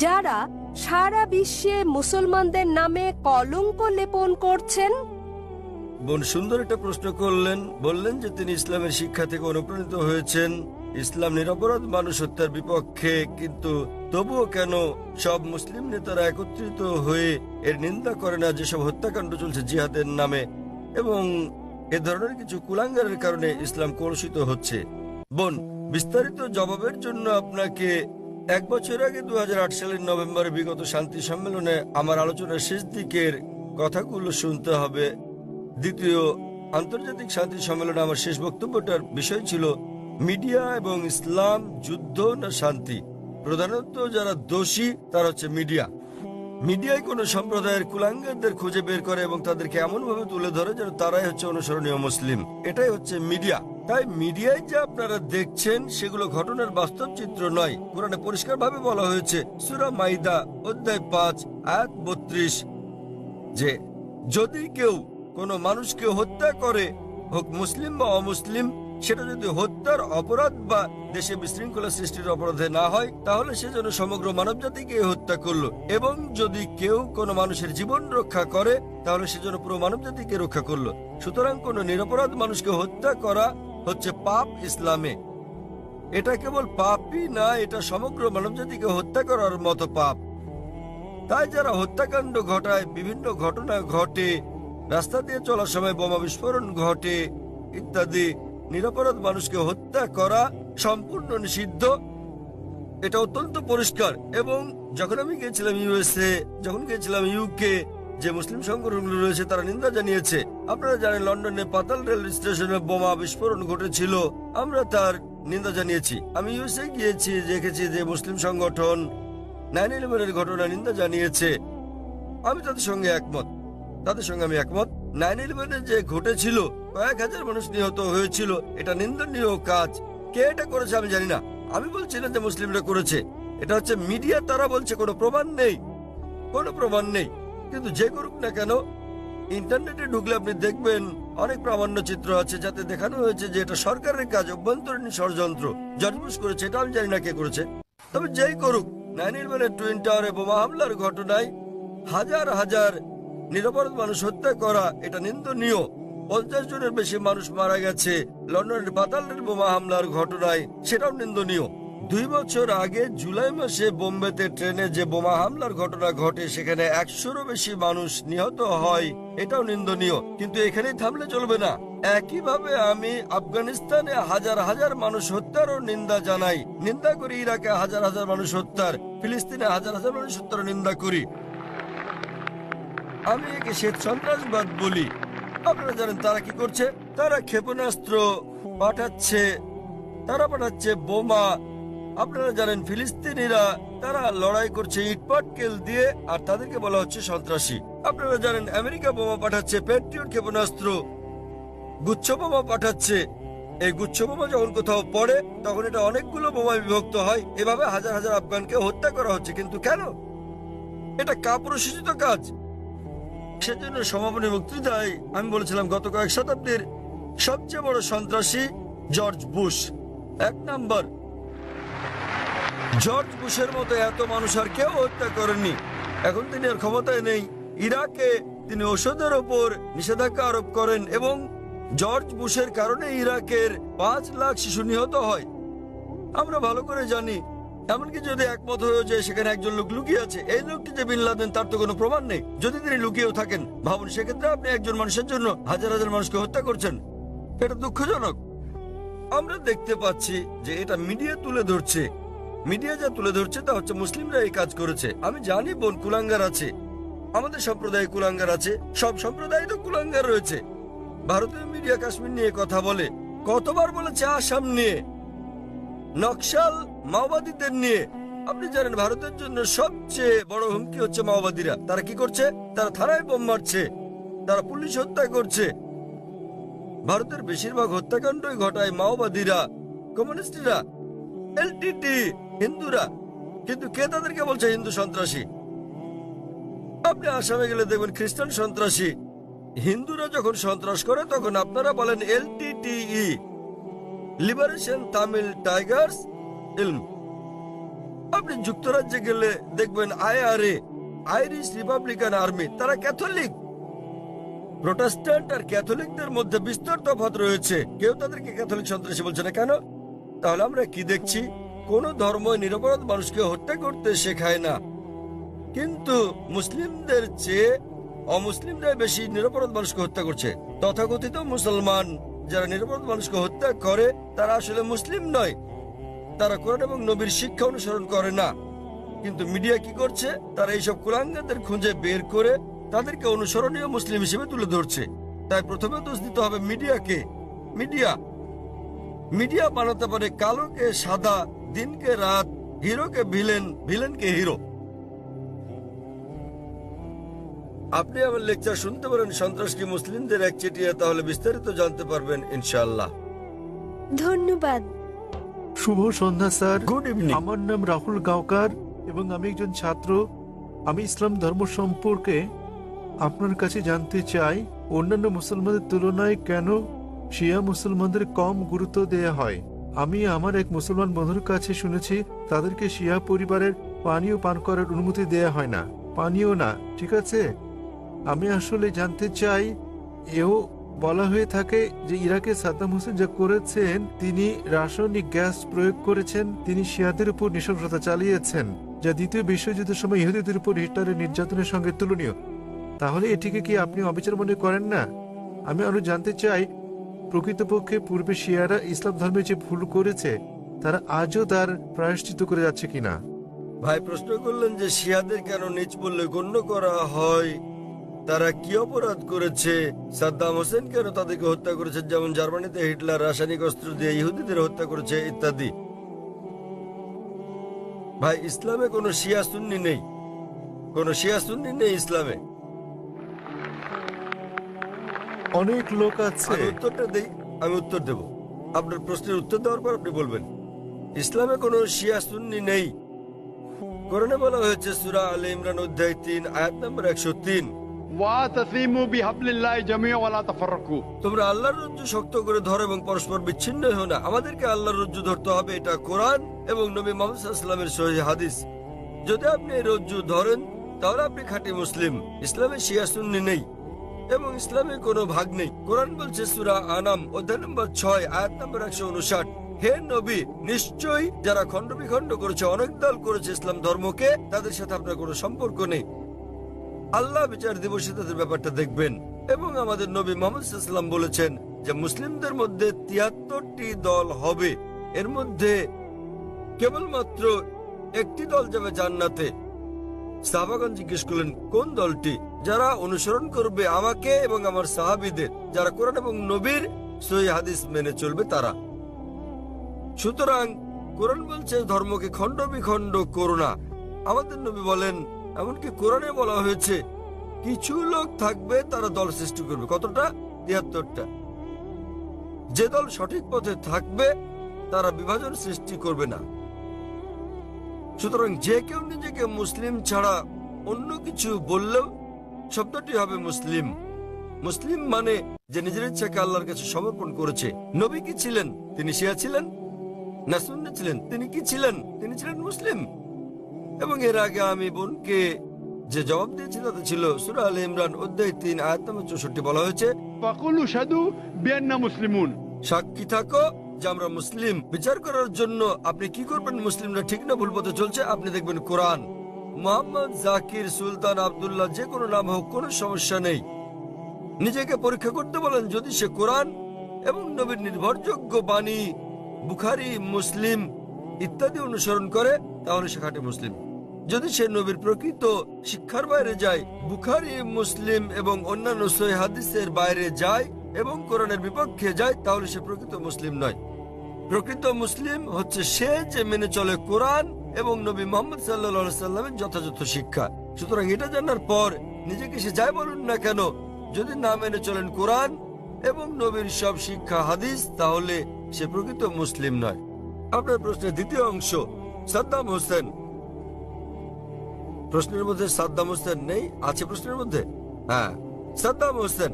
যারা সারা বিশ্বে মুসলমানদের নামে কলঙ্ক লেপন করছেন? বোন সুন্দর একটা প্রশ্ন করলেন। বললেন যে তিনি ইসলামের শিক্ষা থেকে অনুপ্রাণিত হয়েছেন, ইসলাম নিরপরাধ মানুষ হত্যার বিপক্ষে। কিন্তু তবুও কেন সব মুসলিম নেতারা একত্রিত হয়ে এর নিন্দা করে না যেসব হত্যাকাণ্ড চলছে জিহাদের নামে, এবং এ ধরনের কিছু কুলাঙ্গারের কারণে ইসলাম কলুষিত হচ্ছে? বোন, বিস্তারিত জবাবের জন্য আপনাকে 1 বছর আগে 2008 সালের নভেম্বরে বিগত শান্তি সম্মেলনে আমার আলোচনার শেষ দিকের কথাগুলো শুনতে হবে। দ্বিতীয় আন্তর্জাতিক শান্তি সম্মেলনে আমার শেষ বক্তব্যটার বিষয় ছিল মিডিয়া এবং ইসলাম, যুদ্ধ না শান্তি। প্রধানত যারা দোষী তারা হচ্ছে মিডিয়া। মিডিয়ায় কোনো সম্প্রদায়ের কুলাঙ্গারদের খুঁজে বের করে এবং তাদেরকে এমনভাবে তুলে ধরে যেন তারাই হচ্ছে অনুসরণীয় মুসলিম। এটাই হচ্ছে মিডিয়া। তাই মিডিয়ায় যে আপনারা দেখছেন সেগুলো ঘটনার বাস্তব চিত্র নয়। কোরআনে পরিষ্কারভাবে বলা হয়েছে, সূরা মাইদা অধ্যায় 5 আয়াত 32, যে যদি কেউ কোনো মানুষকে হত্যা করে, হোক মুসলিম বা অমুসলিম, সেটা যদি হত্যার অপরাধ বা দেশে বিশৃঙ্খলা সৃষ্টির অপরাধে না হয়, তাহলে সে যেন সমগ্র মানবজাতিকে হত্যা করলো। এবং যদি কেউ কোনো মানুষের জীবন রক্ষা করে, তাহলে সে যেন পুরো মানবজাতিকে রক্ষা করলো। সুতরাং কোনো নিরপরাধ মানুষকে হত্যা করা হচ্ছে পাপ ইসলামে। এটা কেবল পাপই না, এটা সমগ্র মানবজাতিকে হত্যা করার মতো পাপ। তাই যারা হত্যাকাণ্ড ঘটায়, বিভিন্ন ঘটনা ঘটে, রাস্তা দিয়ে চলার সময় বোমা বিস্ফোরণ ঘটে ইত্যাদি, নিরপরাধ মানুষকে হত্যা করা সম্পূর্ণ নিষিদ্ধ। এটা অত্যন্ত পরিষ্কার। এবং যখন আমি গিয়েছিলাম ইউএসএ, যখন গিয়েছিলাম ইউকে, যে মুসলিম সংগঠনগুলো রয়েছে তারা নিন্দা জানিয়েছে। আপনারা জানেন লন্ডনে পাতাল রেল স্টেশনে বোমা বিস্ফোরণ ঘটেছিল, আমরা তার নিন্দা জানিয়েছি। আমি ইউএসএ গিয়েছি, দেখেছি যে মুসলিম সংগঠন 9/11-এর ঘটনা নিন্দা জানিয়েছে। আমি তাদের সঙ্গে একমত। 9/11 যে ঘটেছিল, কয়েক হাজার মানুষ নিহত হয়েছিল, এটা নিন্দনীয় কাজ। কে এটা করেছে আমি জানি না। আমি বলছি না যে মুসলিমরা করেছে, এটা হচ্ছে মিডিয়া। তারা বলছে কোনো প্রমাণ নেই, কোনো প্রমাণ নেই। কিন্তু যে করুক না কেন, ইন্টারনেটে ঢুকলে আপনি দেখবেন অনেক প্রামাণ্য চিত্র আছে যাতে দেখানো হয়েছে যে এটা সরকারের কাজ, অভ্যন্তরীণ ষড়যন্ত্র। জর্জ বুশ করেছে, এটা আমি জানি না কে করেছে। তবে যেই করুক, 9/11 টুইন টাওয়ারে বোমা হামলার ঘটনায় হাজার হাজার নিরপরাধ মানুষ হত্যা করা, এটা নিন্দনীয়। 50 জনের বেশি মানুষ মারা গেছে লন্ডনের পাতাল রেল বোমা হামলার ঘটনায়, সেটাও নিন্দনীয়। 2 বছর আগে জুলাই মাসে বোম্বেতে ট্রেনে যে বোমা হামলার ঘটনা ঘটে, সেখানে 100-রও বেশি মানুষ নিহত হয়, এটাও নিন্দনীয়। কিন্তু এখানেই থামলে চলবে না। একইভাবে আমি আফগানিস্তানে হাজার হাজার মানুষ হত্যারও নিন্দা জানাই, নিন্দা করি। ইরাকে হাজার হাজার মানুষ হত্যার, ফিলিস্তিনে হাজার হাজার মানুষ হত্যার নিন্দা করি। আমি একে শ্বেত সন্ত্রাসবাদ বলি। আপনারা জানেন তারা কি করছে? তারা ক্ষেপণাস্ত্র পাঠাচ্ছে, তারা পাঠাচ্ছে বোমা। আপনারা জানেন ফিলিস্তিনিরা তারা লড়াই করছে ইটপাটকেল দিয়ে, আর তাদেরকে বলা হচ্ছে সন্ত্রাসী। আপনারা জানেন আমেরিকা বোমা পাঠাচ্ছে, প্যাট্রিয়ট ক্ষেপণাস্ত্র, গুচ্ছ বোমা পাঠাচ্ছে। এই গুচ্ছ বোমা যখন কোথাও পড়ে তখন এটা অনেকগুলো বোমা বিভক্ত হয়। এভাবে হাজার হাজার আফগানকে হত্যা করা হচ্ছে। কিন্তু কেন? এটা কাপুরুষোচিত কাজ। সেজন্য সমাপনী বক্তৃতায় আমি বলেছিলাম গত কয়েক শতাব্দীর সবচেয়ে বড় সন্ত্রাসী জর্জ বুশ। 1 নাম্বার। জর্জ বুশের মতো এত মানুষ আর কেউ হত্যা করেননি। এখন তিনি আর ক্ষমতায় নেই। ইরাকে তিনি ওষুধের ওপর নিষেধাজ্ঞা আরোপ করেন এবং জর্জ বুশের কারণে ইরাকের 5 লাখ শিশু নিহত হয়। আমরা ভালো করে জানি। এমনকি যদি একমত হয়ে যায় সেখানে একজন লোক লুকিয়ে আছে, এই লোকটি যে বিন লাদেন তার তো কোনো প্রমাণ নেই। যদি তিনি লুকিয়েও থাকেন, ভাবুন সেক্ষেত্রে আপনি একজন মানুষের জন্য হাজার হাজার মানুষকে হত্যা করছেন। এটা দুঃখজনক। আমরা দেখতে পাচ্ছি যে এটা মিডিয়া তুলে ধরছে। মিডিয়া যা তুলে ধরছে তা হচ্ছে মুসলিমরা এই কাজ করেছে। আমি জানি বোন কুলাঙ্গার আছে, আমাদের সম্প্রদায়ে কুলাঙ্গার আছে, সব সম্প্রদায় তো কুলাঙ্গার রয়েছে। ভারতীয় মিডিয়া কাশ্মীর নিয়ে কথা বলে, কতবার বলেছে আসাম নিয়ে, নকশাল মাওবাদীদের নিয়ে। আপনি জানেন ভারতের জন্য সবচেয়ে বড় হুমকি হচ্ছে মাওবাদীরা। তারা কি করছে? তারা থানায় বোম মারছে, তারা পুলিশ হত্যা করছে। ভারতের বেশিরভাগ হত্যাকাণ্ডই ঘটায় মাওবাদীরা, কমিউনিস্টরা, এলটিটি, হিন্দুরা। কিন্তু কে তাদেরকে বলছে হিন্দু সন্ত্রাসী? আপনি আসামে গেলে দেখবেন খ্রিস্টান সন্ত্রাসী। হিন্দুরা যখন সন্ত্রাস করে তখন আপনারা বলেন এলটিটিই, লিবারেশন তামিল টাইগার্স ইলম। আপনি যুক্তরাজ্যে গেলে দেখবেন আইআরএ, আইরিশ রিপাবলিকান আর্মি, তারা ক্যাথলিক। প্রোটেস্ট্যান্ট আর ক্যাথলিকদের মধ্যে বিস্তর তফাৎ রয়েছে। কেউ তাদেরকে ক্যাথলিক সন্ত্রাসী বলছে না। কেন? তাহলে আমরা কি দেখছি? কোন ধর্ম নিরপরাধ মানুষকে হত্যা করতে শেখায় না, কিন্তু মুসলিমদের চেয়ে অমুসলিমরা বেশি নিরপরাধ মানুষকে হত্যা করছে। তথাকথিত মুসলমান যারা নিরপরাধ মানুষকে হত্যা করে তারা আসলে মুসলিম নয়, তারা কোরআন এবং নবীর শিক্ষা অনুসরণ করে না। কিন্তু মিডিয়া কি করছে? তারা এইসব কুলাঙ্গারদের খুঁজে বের করে তাদেরকে অনুসরণীয় মুসলিম হিসেবে তুলে ধরছে। তাই প্রথমে দোষ দিতে হবে মিডিয়াকে। মিডিয়া বানাতে পারে কালোকে সাদা, দিনকে রাত, হিরোকে ভিলেন, ভিলেনকে হিরো। আপনি আমার লেকচার শুনতে পারেন সন্ত্রাস কি মুসলিমদের একচেটিয়া, তাহলে বিস্তারিত জানতে পারবেন ইনশাআল্লাহ। ধন্যবাদ। শুভ সন্ধ্যা স্যার। Good evening. আমার নাম রাহুল গাঁওকার এবং আমি একজন ছাত্র। আমি ইসলাম ধর্ম সম্পর্কে আপনার কাছে জানতে চাই, অন্যান্য মুসলমানদের তুলনায় কেন শিয়া মুসলমানদের কম গুরুত্ব দেয়া হয়। আমি আমার এক মুসলমান বন্ধুর কাছে শুনেছি তাদেরকে শিয়া পরিবারের পানীয় পান করার অনুমতি দেয়া হয় না। পানীয় না, ঠিক আছে? আমি আসলে জানতে চাই, এও বলা হয়ে থাকে যে ইরাকে সাদ্দাম হোসেন যা করেছেন, তিনি রাসায়নিক গ্যাস প্রয়োগ করেছেন, তিনি শিয়াদের উপর নৃশংসতা চালিয়েছেন, যা দ্বিতীয় বিশ্বযুদ্ধের সময় ইহুদিদের উপর হিটলারের নির্যাতনের সঙ্গে তুলনীয়। তাহলে এটিকে কি আপনি অবিচার মনে করেন না? আমি আরো জানতে চাই, প্রকৃতপক্ষে পূর্বে শিয়ারা ইসলাম ধর্মে যে ভুল করেছে তারা আজও তার প্রায়শ্চিত্ত করে যাচ্ছে কিনা। ভাই প্রশ্ন করলেন যে শিয়াদের কেন নিচ বললে গণ্য করা হয়, তারা কি অপরাধ করেছে, সাদ্দাম হোসেন কেন তাদেরকে হত্যা করেছে, যেমন জার্মানিতে হিটলার রাসায়নিক অস্ত্র দিয়ে ইহুদিদের হত্যা করেছে ইত্যাদি। ভাই ইসলামে কোনো শিয়া সুন্নি নেই, কোনো শিয়া সুন্নি নেই ইসলামে। অনেক লোক আছে। আমি উত্তরটা দেই, আমি উত্তর দেব। আপনার প্রশ্নের উত্তর দেওয়ার পর আপনি বলবেন। ইসলামে কোনো শিয়া সুন্নি নেই। কোরআনে বলা হয়েছে সূরা আলে ইমরান অধ্যায় 3 আয়াত নম্বর 103, ওয়াতাসিমু বিহাবলিল্লাহি জামিআ ওয়া লা তাফাররাকু। তোমরা আল্লাহর রজ্জু শক্ত করে ধরো এবং পরস্পর বিচ্ছিন্ন হও না। আমাদেরকে আল্লাহর রজ্জু ধরতে হবে, এটা কোরআন এবং নবী মুহাম্মদ সাল্লাল্লাহু আলাইহি ওয়াসাল্লামের সহিহ হাদিস। যদি আপনি এই রজ্জু ধরেন তাহলে আপনি খাঁটি মুসলিম। ইসলামে শিয়া সুন্নি নেই এবং ইসলামে কোনো ভাগ নেই। কোরআন বলছে সূরা আনাম অধ্যায় নম্বর 6 আয়াত নম্বর 159, হে নবী, নিশ্চয়ই যারা খণ্ড বিখণ্ড করেছে, অনেক দল করেছে ইসলাম ধর্মকে, তাদের সাথে আপনার কোনো সম্পর্ক নেই। আল্লাহ বিচার দিবসে তাদের ব্যাপারটা দেখবেন। এবং আমাদের নবী মুহাম্মদ সাল্লাল্লাহু আলাইহি ওয়াসাল্লাম বলেছেন যে মুসলিমদের মধ্যে 73টি দল হবে, এর মধ্যে কেবলমাত্র একটি দল যাবে জান্নাতে। সাহাবাগণ জিজ্ঞেস করলেন কোন দলটি? যারা অনুসরণ করবে আমাকে এবং আমার সাহাবীদের, যারা কোরআন এবং নবীর সহিহ হাদিস মেনে চলবে তারা। সুতরাং কোরআন বলছে ধর্মকে খণ্ড বিখণ্ড করো না। আমাদের নবী বলেন, এমনকি কোরআনে বলা হয়েছে কিছু লোক থাকবে তারা দল সৃষ্টি করবে। কতটা? 73টা। যে দল সঠিক পথে থাকবে তারা বিভাজন সৃষ্টি করবে না। সুতরাং যে কেউ নিজেকে মুসলিম ছাড়া অন্য কিছু বললেও শব্দটি হবে মুসলিম। মুসলিম মানে যে নিজের ইচ্ছাকে আল্লাহর কাছে সমর্পণ করেছে। নবী কি ছিলেন? তিনি শিয়া ছিলেন না সুন্নি ছিলেন? তিনি কি ছিলেন? তিনি ছিলেন মুসলিম। এবং এর আগে আমি বোনকে যে জবাব দিয়েছি তাতে ছিল সূরা আলে ইমরান অধ্যায় 3 আয়াত নম্বর 64 বলা হয়েছে, فقولوا اشهدوا بأننا مسلمون। সাক্ষী থাকো যে আমরা মুসলিম। বিচার করার জন্য আপনি কি করবেন মুসলিমরা ঠিক না ভুল পথে চলছে? আপনি দেখবেন কোরআন। মোহাম্মদ, জাকির, সুলতান, আব্দুল্লাহ, যে কোনো নাম হোক, কোনো সমস্যা নেই। নিজেকে পরীক্ষা করতে বলেন, যদি সে কোরআন এবং নবীর নির্ভরযোগ্য বাণী বুখারী, মুসলিম ইত্যাদি অনুসরণ করে তাহলে সে খাঁটি মুসলিম। যদি সে নবীর প্রকৃত শিক্ষার বাইরে যায়, বুখারী, মুসলিম এবং অন্যান্য সহিহ হাদিসের বাইরে যায় এবং কোরআনের বিপক্ষে যায়, তাহলে সে প্রকৃত মুসলিম নয়। প্রকৃত মুসলিম হচ্ছে সে যে মেনে চলে কোরআন এবং নবী মুহাম্মদ সাল্লাল্লাহু আলাইহি সাল্লামের যথাযথ শিক্ষা। সুতরাং এটা জানার পর নিজেকে সে যাই বলুন না কেন, যদি না মেনে চলেন কোরআন এবং নবীর সব শিক্ষা হাদিস, তাহলে সে প্রকৃত মুসলিম নয়। আপনার প্রশ্নের দ্বিতীয় অংশ, সাদ্দাম হোসেন। প্রশ্নের মধ্যে সাদ্দাম হোসেন নেই? আছে প্রশ্নের মধ্যে? হ্যাঁ, সাদ্দাম হোসেন।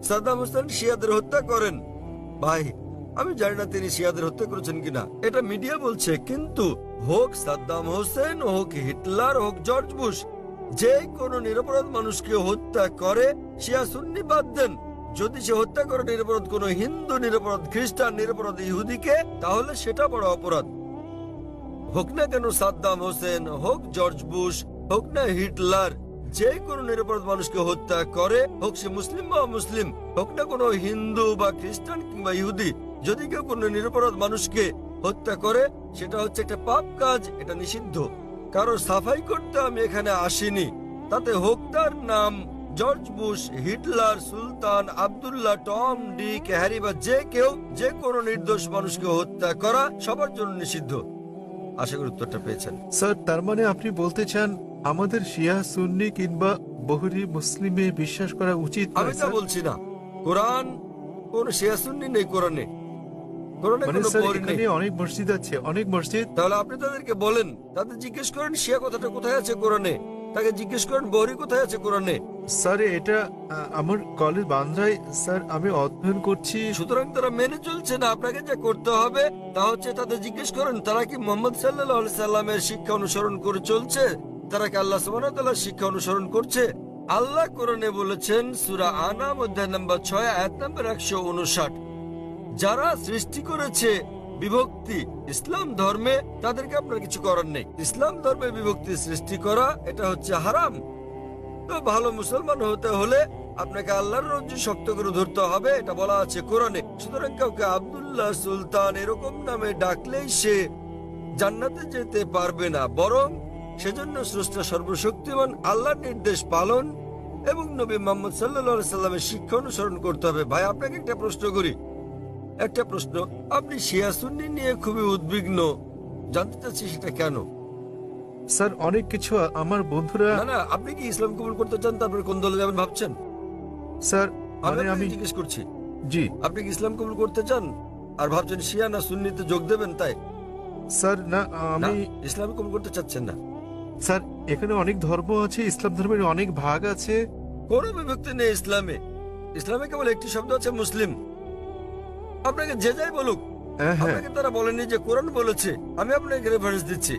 সাদ্দাম হোসেন শিয়াদের হত্যা করেন। ভাই, আমি জানি না তিনি শিয়াদের হত্যা করেছেন কিনা, এটা মিডিয়া বলছে। কিন্তু হোক সাদ্দাম হোসেন, হোক হিটলার, হোক জর্জ বুশ, যে কোনো নিরপরাধ মানুষকে হত্যা করে, শিয়া সুন্নি বাদ দেন, যদি সে হত্যা করে নিরপরাধ কোনো হিন্দু, নিরপরাধ খ্রিস্টান, নিরপরাধ ইহুদিকে, তাহলে সেটা বড় অপরাধ। হোক না কেন সাদ্দাম হোসেন, হোক জর্জ বুশ, হোক না হিটলার, যে কোনো নিরপরাধ মানুষকে হত্যা করে, হোক সে মুসলিম বা মুসলিম, হোক না কোনো হিন্দু বা খ্রিস্টান কিংবা ইহুদি, যদি কেউ কোনো নিরপরাধ মানুষকে হত্যা করে, সেটা হচ্ছে একটা পাপ কাজ, এটা নিষিদ্ধ। কারো সাফাই করতে আমি এখানে আসিনি। তাতে হোক তার নাম জর্জ বুশ, হিটলার, সুলতান, আব্দুল্লাহ, টম, ডিক, হ্যারি বা যে কেউ, যে কোনো নির্দোষ মানুষকে হত্যা করা সবার জন্য নিষিদ্ধ। আশা করি উত্তরটা পেয়েছেন। স্যার, তার মানে আপনি বলতে চান আমাদের শিয়া, সুন্নি কিংবা বহুরি মুসলিমে বিশ্বাস করা উচিত আমি নয়, তা স্যার? বলছি না। কোরআন কোন শিয়া সুন্নি নেই কোরআনে। কোরআনে মানে কোনো স্যার, বই নেই। এখানে অনেক মসজিদ আছে, অনেক মসজিদ। তাহলে আপনি তাদেরকে বলেন, তাদের জিজ্ঞেস করেন শিয়া কথাটা কোথায় আছে কোরআনে, তাকে জিজ্ঞেস করেন বহরি কোথায় আছে কোরআনে। স্যার, এটা আমার কলেজ বান্দ্রায়, স্যার, আমি অধ্যয়ন করছি। সুতরাং তারা মেনে চলছে না। আপনাকে যা করতে হবে তা হচ্ছে তাদের জিজ্ঞেস করেন তারা কি মুহাম্মদ সাল্লাল্লাহু আলাইহি সাল্লামের শিক্ষা অনুসরণ করে চলছে, তারা কি আল্লাহ সুবহানাহু ওয়া তাআলার শিক্ষা অনুসরণ করছে। আল্লাহ কোরআনে বলেছেন সূরা আনাম অধ্যায় নম্বর 6 আয়াত নম্বর 159, যারা সৃষ্টি করেছে বিভক্তি ইসলাম ধর্মে, তাদেরকে আপনার কিছু করার নেই। ইসলাম ধর্মে বিভক্তি সৃষ্টি করা এটা হচ্ছে হারাম। তো ভালো মুসলমান হতে হলে আপনাকে আল্লাহর রজ্জু শক্ত করে ধরতে হবে, এটা বলা আছে কোরআনে। সুতরাং কাউকে আব্দুল্লাহ, সুলতান এরকম নামে ডাকলেই সে জান্নাতে যেতে পারবে না, বরং সেজন্য স্রষ্টা সর্বশক্তিমান আল্লাহর নির্দেশ পালন এবং নবী মুহাম্মদ সাল্লাল্লাহু আলাইহি সাল্লামের শিক্ষা অনুসরণ করতে হবে। ভাই, আপনাকে একটা প্রশ্ন করি, একটা প্রশ্ন। আপনি শিয়া সুন্নি নিয়ে খুবই উদ্বিগ্ন, জানতে চাচ্ছি সেটা কেন? স্যার, অনেক কিছু আমার বন্ধুরা। না, আপনি কি ইসলাম কবুল করতে চান, তারপরে কোন দলে যাবেন ভাবছেন? স্যার, মানে আমি আমি জিজ্ঞেস করছি, জি আপনি কি ইসলাম কবুল করতে চান আর ভাবছেন শিয়া না সুন্নিতে যোগ দেবেন, তাই? স্যার, না, আমি না, ইসলাম কবুল করতে চাচ্ছেন না। স্যার, এখানে অনেক ধর্ম আছে, ইসলাম ধর্মের অনেক ভাগ আছে। কোন বিভক্তি নেই ইসলামে। ইসলামে কেবল একটি শব্দ আছে, মুসলিম। আপনাকে যে যাই বলুক, হ্যাঁ, আপনাকে তারা বলেনি যে কোরআন বলেছে। আমি আপনাকে রেফারেন্স দিচ্ছি।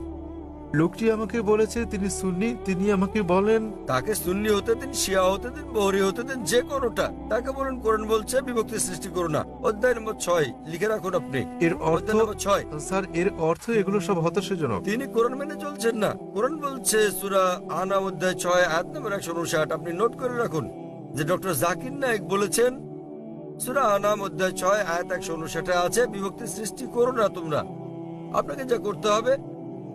লোকটি আমাকে বলেছে তিনি সুন্নি, তিনি আমাকে বলেন তাকে সুন্নি হতে দিন, শিয়া হতে দিন, বহরি হতে দিন, যে কোনোটা। তাকে বলুন কোরআন বলছে বিভক্তি সৃষ্টি করো না। অধ্যায় নম্বর 6 লিখে রাখুন আপনি। এর অর্থ অধ্যায় নম্বর 6। স্যার এর অর্থ এগুলো সব হতাশাজনক। তিনি কোরআন মেনে চলছেন না। কোরআন বলছে সূরা আনাম অধ্যায় 6 আয়াত নম্বর 159, আপনি নোট করে রাখুন যে ডক্টর জাকির নায়েক বলেছেন সূরা আনাম অধ্যায় 6 আয়াত 159 আছে বিভক্তি সৃষ্টি করো না তোমরা। আপনাকে যা করতে হবে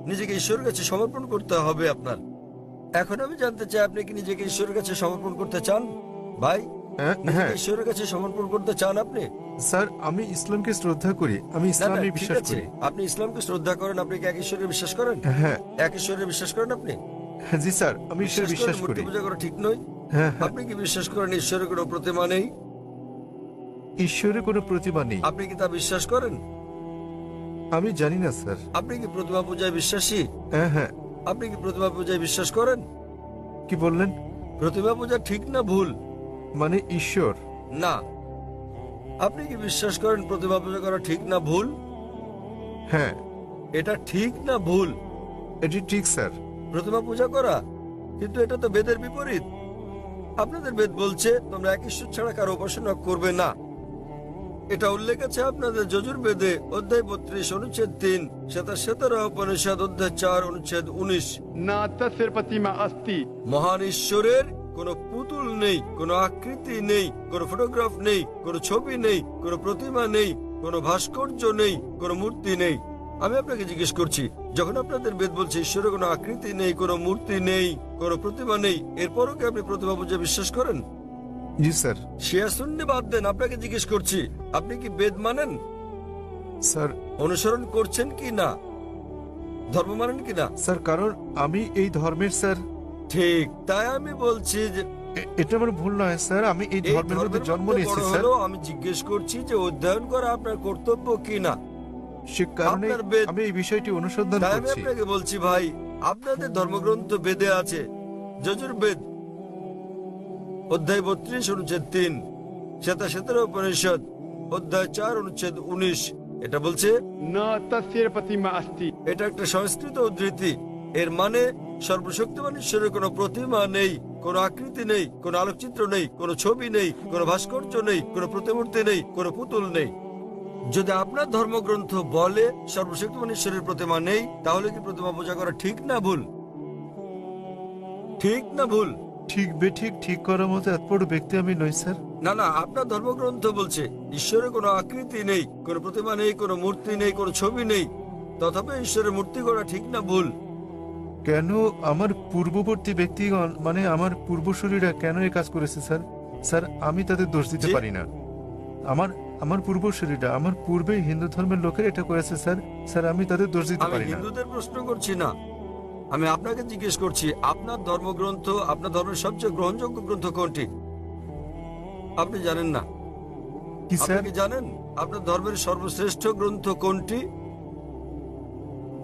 নিজেকে ঈশ্বরের কাছে সমর্পণ করতে হবে আপনার। এখন আমি জানতে চাই আপনি কি নিজেকে ঈশ্বরের কাছে সমর্পণ করতে চান ভাই? হ্যাঁ, নিজেকে হ্যাঁ ঈশ্বরের কাছে সমর্পণ করতে চান আপনি? স্যার, আমি ইসলামকে শ্রদ্ধা করি, আমি না, না, ইসলামে ঠিক বিশ্বাস আছে। করি। আপনি ইসলামকে শ্রদ্ধা করেন, আপনি কি এক ঈশ্বরে বিশ্বাস করেন? হ্যাঁ এক ঈশ্বরে বিশ্বাস করেন আপনি? হ্যাঁ, জি স্যার, আমি ঈশ্বরে বিশ্বাস মূর্তি করি। পূজা করা ঠিক নয়? হ্যাঁ হ্যাঁ, আপনি কি বিশ্বাস করেন ঈশ্বরের কোনো প্রতিমা নেই? ঈশ্বরের কোনো প্রতিমা নেই। আপনি কি তা বিশ্বাস করেন? আমি জানি না স্যার। আপনি কি প্রতিমা পূজায় বিশ্বাসী? হ্যাঁ হ্যাঁ, আপনি কি প্রতিমা পূজায় বিশ্বাস করেন? কি বললেন? প্রতিমা পূজা ঠিক না ভুল? মানে ঈশ্বর? না। আপনি কি বিশ্বাস করেন প্রতিমা পূজা করা ঠিক না ভুল? হ্যাঁ, এটা ঠিক না ভুল? এটি ঠিক স্যার। প্রতিমা পূজা করা, কিন্তু এটা তো বেদের বিপরীত। আপনাদের বেদ বলছে তোমরা এক ঈশ্বর ছাড়া কারো উপাসনা করবে না। এটা উল্লেখ আছে আপনাদের যজুর্বেদে অধ্যায় 32 অনুচ্ছেদ 3, শ্বেতাশ্বেতারা উপনিষদ অধ্যায় 4 অনুচ্ছেদ 19। न तस्य प्रतिमा अस्ति মহান ঈশ্বরের কোনো পুতুল নেই, কোনো আকৃতি নেই, কোনো ফটোগ্রাফ নেই, কোনো ছবি নেই, কোনো প্রতিমা নেই, কোনো ভাস্কর্য নেই, কোনো মূর্তি নেই। আমি আপনাকে জিজ্ঞেস করছি, যখন আপনাদের বেদ বলছে ঈশ্বরের কোনো আকৃতি নেই, কোনো মূর্তি নেই, কোনো প্রতিমা নেই, এরপরও কি আপনি প্রতিমা পূজা বিশ্বাস করেন? জি স্যার। শিয়া সুন্নি বাদ দেন, আপনাকে জিজ্ঞেস করছি আপনি কি বেদ মানেন? স্যার, অনুসরণ করছেন কি না? ধর্ম মানেন কি না? স্যার কারণ আমি এই ধর্মের স্যার। ঠিক, তাই আমি বলছি যে এটা আমার ভুল নয় স্যার, আমি এই এই ধর্মের মধ্যে ধর্মের জন্ম মধ্যে নিয়েছি বড় স্যার। হলেও আমি জিজ্ঞেস করছি যে অধ্যয়ন করা আপনার কর্তব্য কি না। সে কারণে আপনার বেদ- আমি এই বিষয়টি অনুসন্ধান তাই আমি করছি। আপনাকে বলছি ভাই, আপনাদের ধর্মগ্রন্থ বেদে আছে, যজুর্বেদ অধ্যায় 32 অনুচ্ছেদ 3, শ্বেতাশ্বেতার উপনিষদ অধ্যায় 4 অনুচ্ছেদ 19। এটা বলছে, न तस्य प्रतिमा अस्ति এটা একটা সংস্কৃত উদ্ধৃতি। এর মানে সর্বশক্তিমান ঈশ্বরের কোনো প্রতিমা নেই, কোনো আকৃতি নেই, কোনো আলোকচিত্র নেই, কোনো ছবি নেই, কোনো ভাস্কর্য নেই, কোনো প্রতিমূর্তি নেই, কোনো পুতুল নেই। যদি আপনার ধর্মগ্রন্থ বলে সর্বশক্তিমান ঈশ্বরের প্রতিমা নেই, তাহলে কি প্রতিমা পূজা করা ঠিক না ভুল? ঠিক না ভুল? ঠিক বেঠিক ঠিক করার মতো এত বড় ব্যক্তি আমি নই স্যার। না না, আপনার ধর্মগ্রন্থ বলছে ঈশ্বরের কোনো আকৃতি নেই, কোনো প্রতিমা নেই, কোনো মূর্তি নেই, কোনো ছবি নেই, তথাপি ঈশ্বরের মূর্তি করা ঠিক না ভুল? কেন আমার পূর্ববর্তী ব্যক্তিগণ মানে আমার পূর্বসূরীরা কেন এই কাজ করেছে স্যার? স্যার আমি তাদের দোষ দিতে জি? পারি না। আমার আমার পূর্বসূরীরা, আমার পূর্বে হিন্দু ধর্মের লোকের এটা করেছে স্যার। স্যার আমি তাদের দোষ দিতে আমি পারি না। হিন্দুদের প্রশ্ন করছি না, আমি আপনাকে জিজ্ঞেস করছি আপনার ধর্মগ্রন্থ, আপনার ধর্মের সবচেয়ে গ্রহণযোগ্য গ্রন্থ কোনটি? আপনি জানেন না? কি আপনি স্যার? কি জানেন আপনার ধর্মের সর্বশ্রেষ্ঠ গ্রন্থ কোনটি?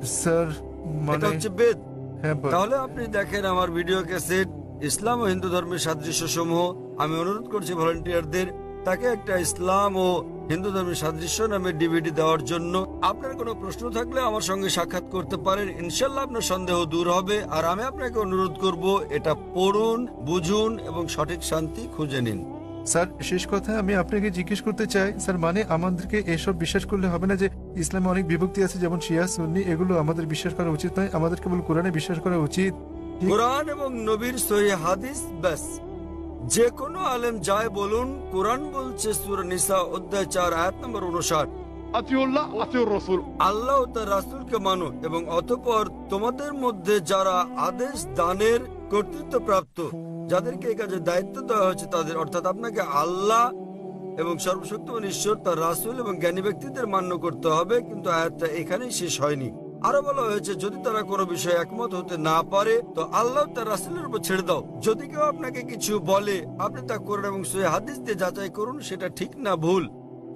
স্যার এটা মানে হচ্ছে বেদ। হ্যাঁ তাহলে আপনি দেখেন আমার ভিডিও ক্যাসেট ইসলাম ও হিন্দু ধর্মের সাদৃশ্য সমূহ। আমি অনুরোধ করছি ভলান্টিয়ারদের তাকে একটা ইসলাম ও হিন্দু ধর্মের সাদৃশ্য নামে ডিভিডি দেওয়ার জন্য। আপনার কোনো প্রশ্ন থাকলে আমার সঙ্গে সাক্ষাৎ করতে পারেন, ইনশাল্লাহ আপনার সন্দেহ দূর হবে। আর আমি আপনাকে অনুরোধ করব এটা পড়ুন, বুঝুন এবং সঠিক শান্তি খুঁজে নিন। স্যার শেষ কথা আমি আপনাকে জিজ্ঞেস করতে চাই স্যার, মানে আমাদেরকে এসব বিশ্বাস করলে হবে না যে ইসলামে অনেক বিভক্তি আছে যেমন শিয়া সুন্নি, এগুলো আমাদের বিশ্বাস করা উচিত নয়, আমাদের কেবল কোরআনে বিশ্বাস করা উচিত। কোরআন এবং নবীর সহিহ হাদিস ব্যাস। যে কোনো আলেম যায় বলুন, কোরআন বলছে সূরা নিসা অধ্যায় 4 আয়াত নম্বর 59, अतिउल्लाह अतिउर रसूल আল্লাহ ও তার রাসূলকে মানো এবং অতঃপর তোমাদের মধ্যে যারা আদেশ দানের কর্তৃত্ব প্রাপ্ত, যাদেরকে এই কাজে দায়িত্ব দেওয়া হয়েছে তাদের, অর্থাৎ আপনাকে আল্লাহ এবং সর্বশক্তিমান ঈশ্বর, তার রাসূল এবং জ্ঞানী ব্যক্তিদের মান্য করতে হবে। কিন্তু আয়াতটা এখানেই শেষ হয়নি। আরো বলা হয়েছে যদি তারা কোনো বিষয়ে একমত হতে না পারে তো আল্লাহ তার রাসূলের উপর ছেড়ে দাও। যদি কেউ আপনাকে কিছু বলে আপনি তা কোরআন এবং সহিহ হাদিস দিয়ে যাচাই করুন সেটা ঠিক না ভুল।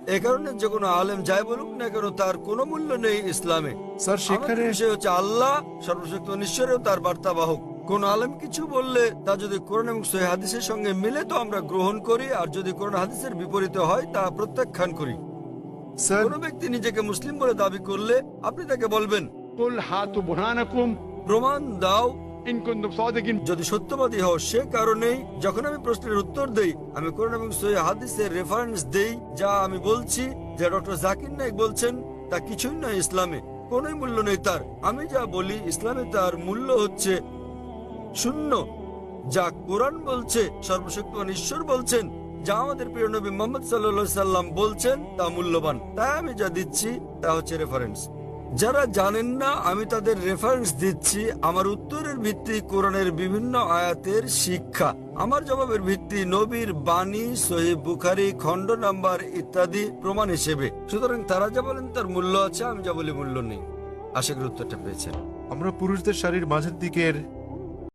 এ কারণে যে কোনো আলেম যাই বলুক না কেন তার কোনো মূল্য নেই ইসলামে। স্যার সেখানে আমাদের বিষয় হচ্ছে আল্লাহ সর্বশক্তিমান ঈশ্বরেও তার বার্তাবাহক। কোন আলেম কিছু বললে তা যদি কোরআন এবং সহিহ হাদিসের সঙ্গে মিলে তো আমরা গ্রহণ করি, আর যদি কোরআন হাদিসের বিপরীতে হয় তা প্রত্যাখ্যান করি। স্যার কোন ব্যক্তি নিজেকে মুসলিম বলে দাবি করলে আপনি তাকে বলবেন कुल हाथु बुरहानकुम প্রমাণ দাও إن كنتم صادقين. যদি সত্যবাদী হও। সে কারণেই যখন আমি প্রশ্নের উত্তর দেই, আমি কোরআন এবং সহিহ হাদিসের রেফারেন্স দেই। যা আমি বলছি, যা ডক্টর জাকির নায়েক বলছেন, তা কিছুই নয় ইসলামে, কোনোই মূল্য নেই তার। আমি যা বলি ইসলামে তার মূল্য হচ্ছে শূন্য। যা কোরআন বলছে, সর্বশক্তিমান ঈশ্বর বলছেন, যা আমাদের প্রিয় নবী মুহাম্মদ সাল্লাল্লাহু সাল্লাম বলছেন, তা মূল্যবান। তাই আমি যা দিচ্ছি তা হচ্ছে রেফারেন্স। যারা জানেন না, আমি তাদের রেফারেন্স দিচ্ছি। আমার উত্তরের ভিত্তি কোরআনের বিভিন্ন আয়াতের শিক্ষা, আমার জবাবের ভিত্তি নবীর বাণী, সহিহ বুখারী খণ্ড নাম্বার ইত্যাদি প্রমাণ হিসেবে। সুতরাং তারা যা বলেন তার মূল্য আছে, আমি যা বলি মূল্য নেই। আশা করি উত্তরটা পেয়েছেন। আমরা পুরুষদের শাড়ির মাঝের দিকের